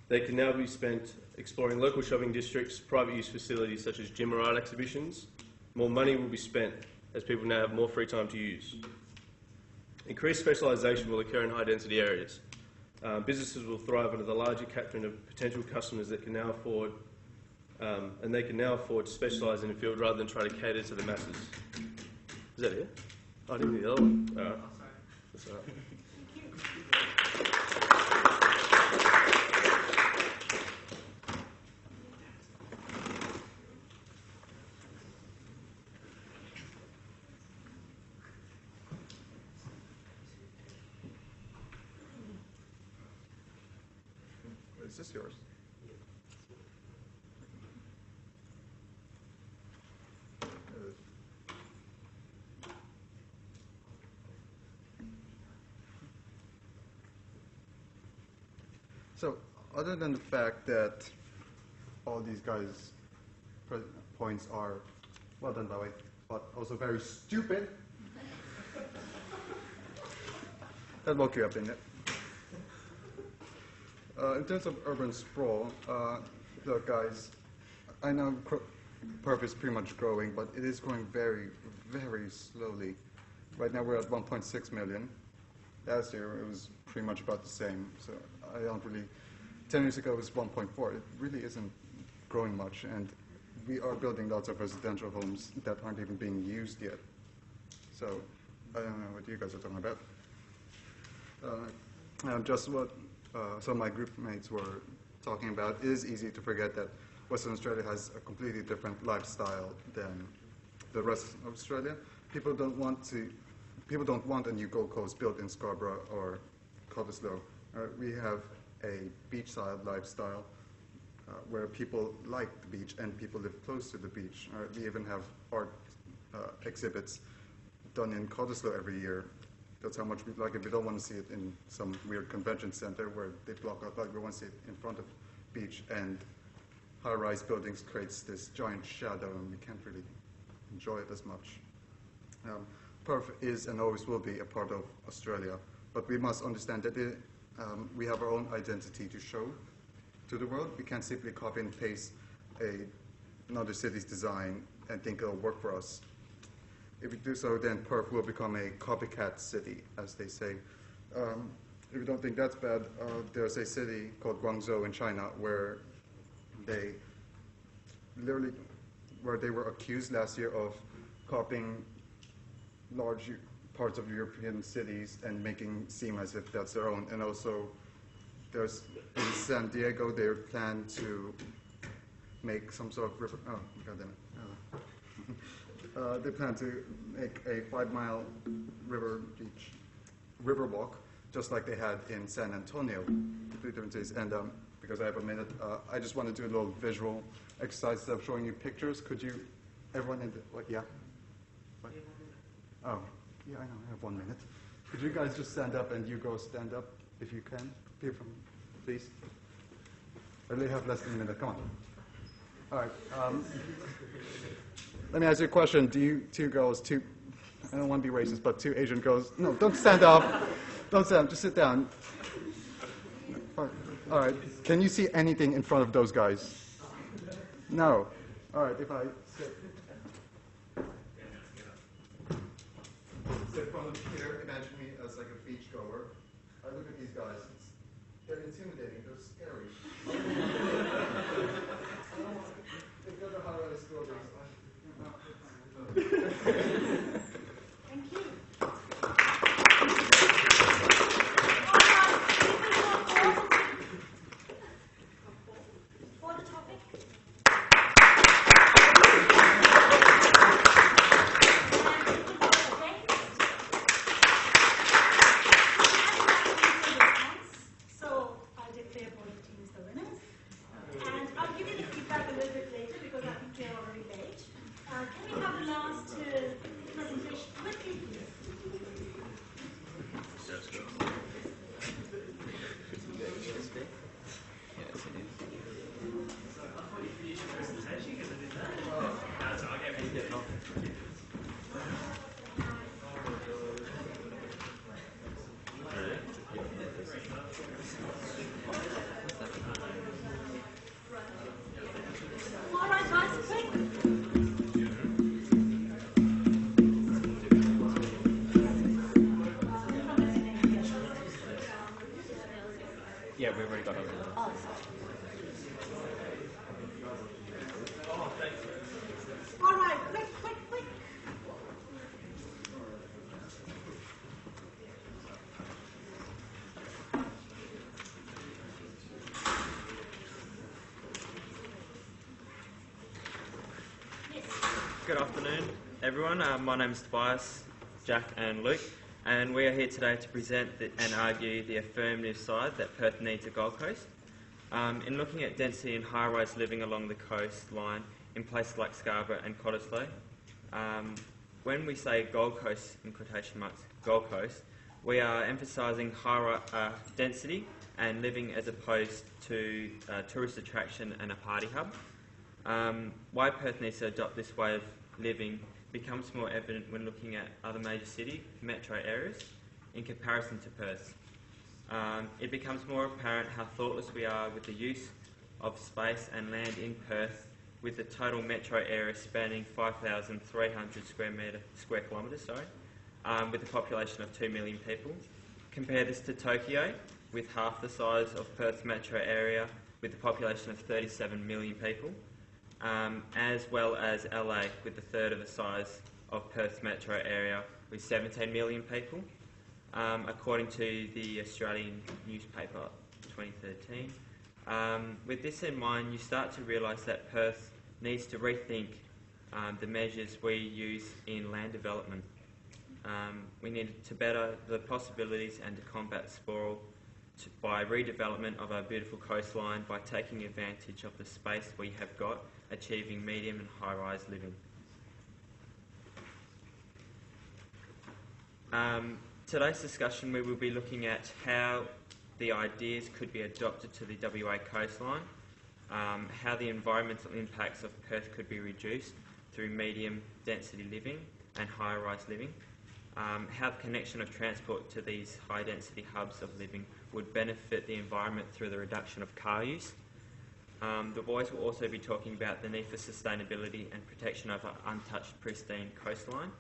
They can now be spent exploring local shopping districts, private use facilities such as gym or art exhibitions. More money will be spent as people now have more free time to use. Increased specialisation will occur in high-density areas. Businesses will thrive under the larger catchment of potential customers that can now afford and they can now afford to specialise in a field rather than try to cater to the masses. Is that it? Oh, I didn't hear the other one. All right. That's all right. Is this yours? So, other than the fact that all these guys' points are well done, by the way, but also very stupid, that woke you up, didn't it? In terms of urban sprawl, look, guys, I know Perth is pretty much growing, but it is growing very, very slowly. Right now we're at 1.6 million. Last year it was pretty much about the same. So I don't really. 10 years ago it was 1.4. It really isn't growing much, and we are building lots of residential homes that aren't even being used yet. So I don't know what you guys are talking about. Just what some of my group mates were talking about, it is easy to forget that Western Australia has a completely different lifestyle than the rest of Australia. People don't want a new Gold Coast built in Scarborough or Cottesloe. We have a beachside lifestyle where people like the beach and people live close to the beach. We even have art exhibits done in Cottesloe every year. That's how much we like it. We don't want to see it in some weird convention center where they block out light. We want to see it in front of beach, and high-rise buildings creates this giant shadow, and we can't really enjoy it as much. Perth is and always will be a part of Australia, but we must understand that we have our own identity to show to the world. We can't simply copy and paste another city's design and think it'll work for us. If we do so, then Perth will become a copycat city, as they say. If you don't think that's bad, there's a city called Guangzhou in China where they were accused last year of copying large parts of European cities and making seem as if that's their own. And also, there's in San Diego, they plan to make some sort of river. Oh, goddamn it. They plan to make a 5-mile river walk, just like they had in San Antonio, completely different cities. And because I have a minute, I just want to do a little visual exercise instead of showing you pictures. Could you, everyone in the, what, yeah? What? Oh, yeah, I know, I have 1 minute. Could you guys just stand up and you go stand up if you can? Please. I really have less than a minute, come on. All right. Let me ask you a question. Do you two girls, I don't want to be racist, but 2 Asian girls, no, don't stand up. Don't stand up, just sit down. All right. Can you see anything in front of those guys? No. All right, if I sit in front of here, imagine me as like a beachgoer. I look at these guys. They're intimidating. They're scary. They've got the high-rise buildings. Thank you. For the topic. So I'll declare both teams the winners. And I'll give you the feedback a little bit later because I think they're already late. Can we have the last presentation quickly, please? All right, guys, quick. Yeah, we already got it. All right, quick. Good afternoon, everyone. My name is Tobias, Jack and Luke, and we are here today to present and argue the affirmative side that Perth needs a Gold Coast. In looking at density and high-rise living along the coastline in places like Scarborough and Cottesloe, when we say Gold Coast, in quotation marks, Gold Coast, we are emphasising high density and living as opposed to tourist attraction and a party hub. Why Perth needs to adopt this way of living becomes more evident when looking at other major city, metro areas, in comparison to Perth. It becomes more apparent how thoughtless we are with the use of space and land in Perth, with the total metro area spanning 5,300 square kilometres, with a population of 2 million people. Compare this to Tokyo, with half the size of Perth's metro area, with a population of 37 million people, as well as LA, with a third of the size of Perth's metro area, with 17 million people, according to the Australian newspaper 2013. With this in mind, you start to realise that Perth needs to rethink the measures we use in land development. We need to better the possibilities and to combat sprawl by redevelopment of our beautiful coastline, by taking advantage of the space we have got, achieving medium and high-rise living. Today's discussion, we will be looking at how the ideas could be adopted to the WA coastline, how the environmental impacts of Perth could be reduced through medium density living and high-rise living, how the connection of transport to these high-density hubs of living would benefit the environment through the reduction of car use. The boys will also be talking about the need for sustainability and protection of our untouched, pristine coastline,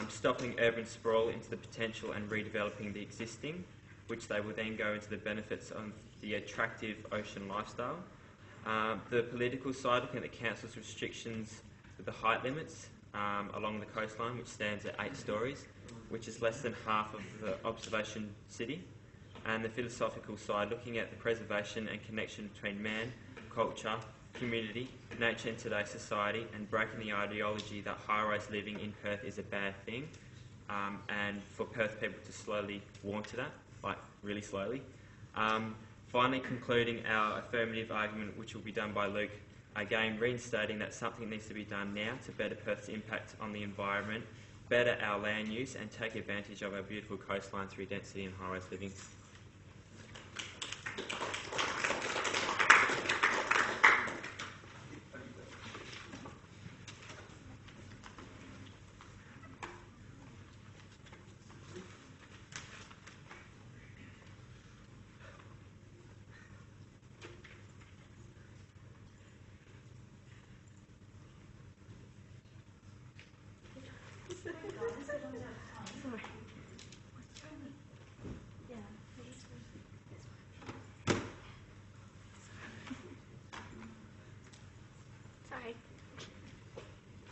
stopping urban sprawl into the potential and redeveloping the existing, which they will then go into the benefits of the attractive ocean lifestyle. The political side, looking at the council's restrictions with the height limits along the coastline, which stands at 8 stories, which is less than half of the observation city. And the philosophical side, looking at the preservation and connection between man, culture, community, nature and today's society, and breaking the ideology that high-rise living in Perth is a bad thing, and for Perth people to slowly warm to that, like really slowly. Finally concluding our affirmative argument, which will be done by Luke, again reinstating that something needs to be done now to better Perth's impact on the environment, better our land use and take advantage of our beautiful coastline through density and high-rise living.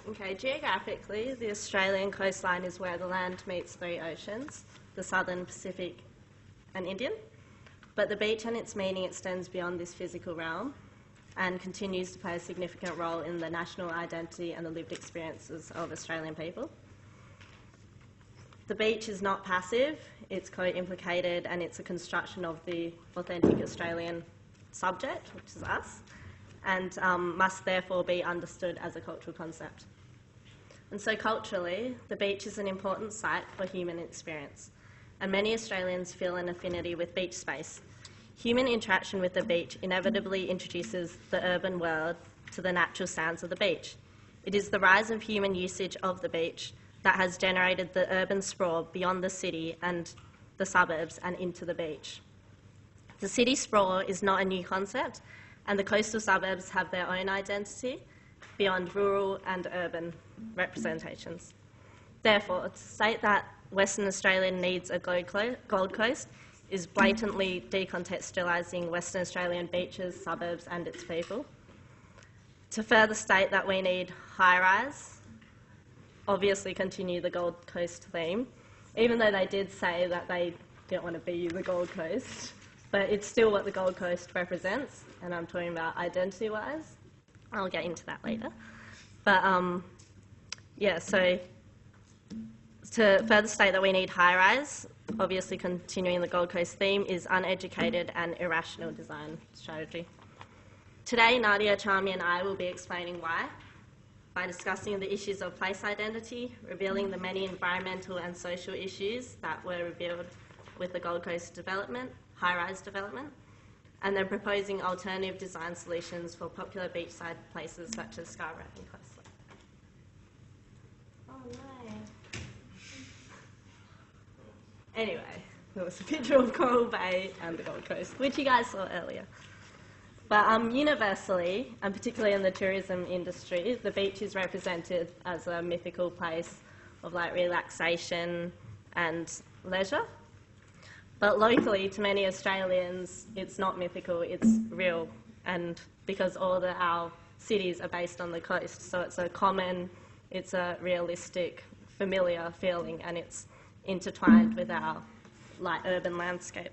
Okay, geographically, the Australian coastline is where the land meets 3 oceans, the Southern, Pacific and Indian. But the beach and its meaning extends beyond this physical realm and continues to play a significant role in the national identity and the lived experiences of Australian people. The beach is not passive, it's co-implicated, and it's a construction of the authentic Australian subject, which is us, and must therefore be understood as a cultural concept. And so culturally, the beach is an important site for human experience, and many Australians feel an affinity with beach space. Human interaction with the beach inevitably introduces the urban world to the natural sounds of the beach. It is the rise of human usage of the beach that has generated the urban sprawl beyond the city and the suburbs and into the beach. The city sprawl is not a new concept, and the coastal suburbs have their own identity beyond rural and urban representations. Therefore, to state that Western Australia needs a Gold Coast is blatantly decontextualising Western Australian beaches, suburbs and its people. To further state that we need high-rise, obviously continue the Gold Coast theme, even though they did say that they didn't want to be the Gold Coast, but it's still what the Gold Coast represents, and I'm talking about identity-wise. I'll get into that later. But yeah, so to further state that we need high-rise, obviously continuing the Gold Coast theme, is uneducated and irrational design strategy. Today, Nadia, Charmi and I will be explaining why, by discussing the issues of place identity, revealing the many environmental and social issues that were revealed with the Gold Coast development, high-rise development, and then proposing alternative design solutions for popular beachside places such as Scarborough and Coastline. Oh no. Anyway, There was a picture of Coral Bay and the Gold Coast, which you guys saw earlier. But universally, and particularly in the tourism industry, the beach is represented as a mythical place of like relaxation and leisure. But locally, to many Australians, it's not mythical, it's real. And because all our cities are based on the coast, so it's it's a realistic, familiar feeling, and it's intertwined with our urban landscape.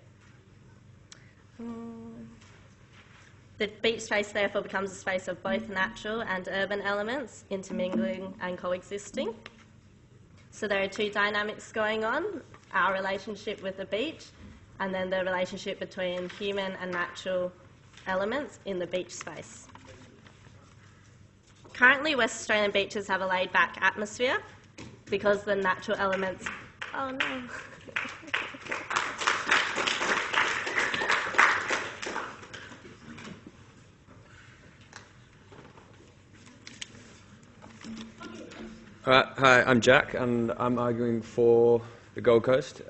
The beach space therefore becomes a space of both natural and urban elements intermingling and coexisting. So there are two dynamics going on, our relationship with the beach and then the relationship between human and natural elements in the beach space. Currently, West Australian beaches have a laid-back atmosphere because the natural elements... Oh no. All right, hi, I'm Jack, and I'm arguing for the Gold Coast.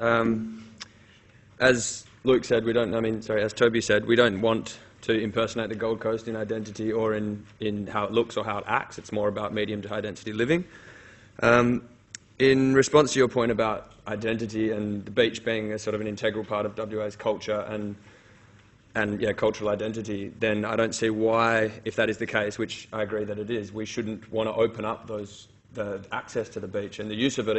As Luke said, as Toby said, we don't want to impersonate the Gold Coast in identity or in how it looks or how it acts. It's more about medium to high density living. In response to your point about identity and the beach being a sort of an integral part of WA's culture and cultural identity, then I don't see why, if that is the case, which I agree that it is, we shouldn't want to open up the access to the beach and the use of it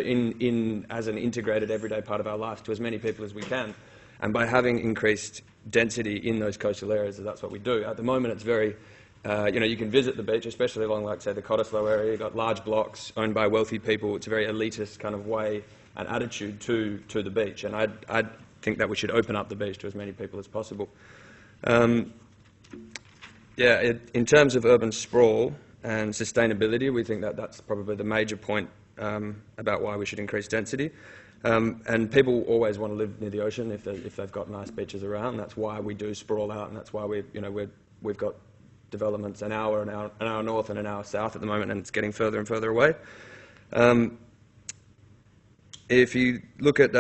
as an integrated everyday part of our lives to as many people as we can. And by having increased density in those coastal areas, that's what we do. At the moment, it's very, you can visit the beach, especially along, like, say, the Cottesloe area. You've got large blocks owned by wealthy people. It's a very elitist kind of way and attitude to the beach. And I think that we should open up the beach to as many people as possible. In terms of urban sprawl and sustainability, we think that that's probably the major point about why we should increase density. And people always want to live near the ocean if they've got nice beaches around. That's why we do sprawl out, and that's why we've got developments an hour north and an hour south at the moment, and it's getting further and further away. If you look at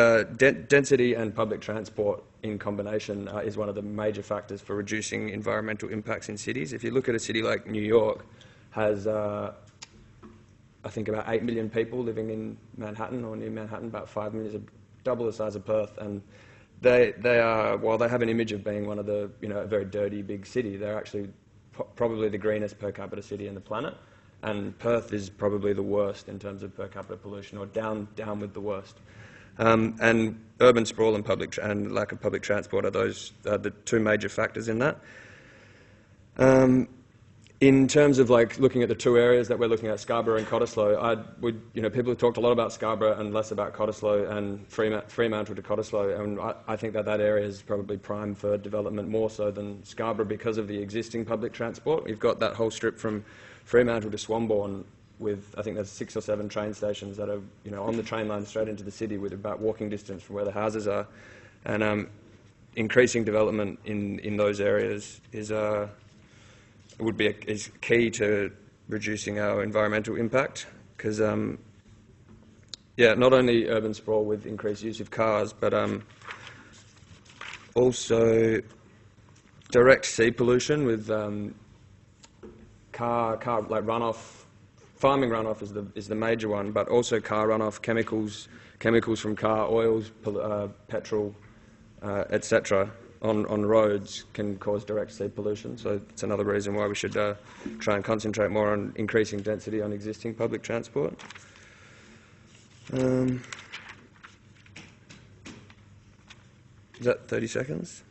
density and public transport in combination is one of the major factors for reducing environmental impacts in cities. If you look at a city like New York, has I think about 8 million people living in Manhattan or near Manhattan, about 5 million, double the size of Perth, and they are, while they have an image of being one of the, a very dirty big city, they're actually probably the greenest per capita city on the planet, and Perth is probably the worst in terms of per capita pollution, or down with the worst. And urban sprawl and lack of public transport are the two major factors in that. In terms of looking at the two areas that we're looking at, Scarborough and Cottesloe, people have talked a lot about Scarborough and less about Cottesloe and Fremantle to Cottesloe, and I think that area is probably prime for development more so than Scarborough because of the existing public transport. We've got that whole strip from Fremantle to Swanbourne with, I think there's 6 or 7 train stations that are on the train line straight into the city with about walking distance from where the houses are, and increasing development in those areas is key to reducing our environmental impact, because not only urban sprawl with increased use of cars, but also direct sea pollution with car runoff. Farming runoff is the major one, but also car runoff, chemicals from car, oils, petrol, etc. on roads can cause direct sea pollution. So it's another reason why we should try and concentrate more on increasing density on existing public transport. Is that 30 seconds?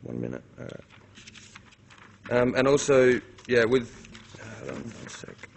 1 minute. All right. And also, hold on one sec.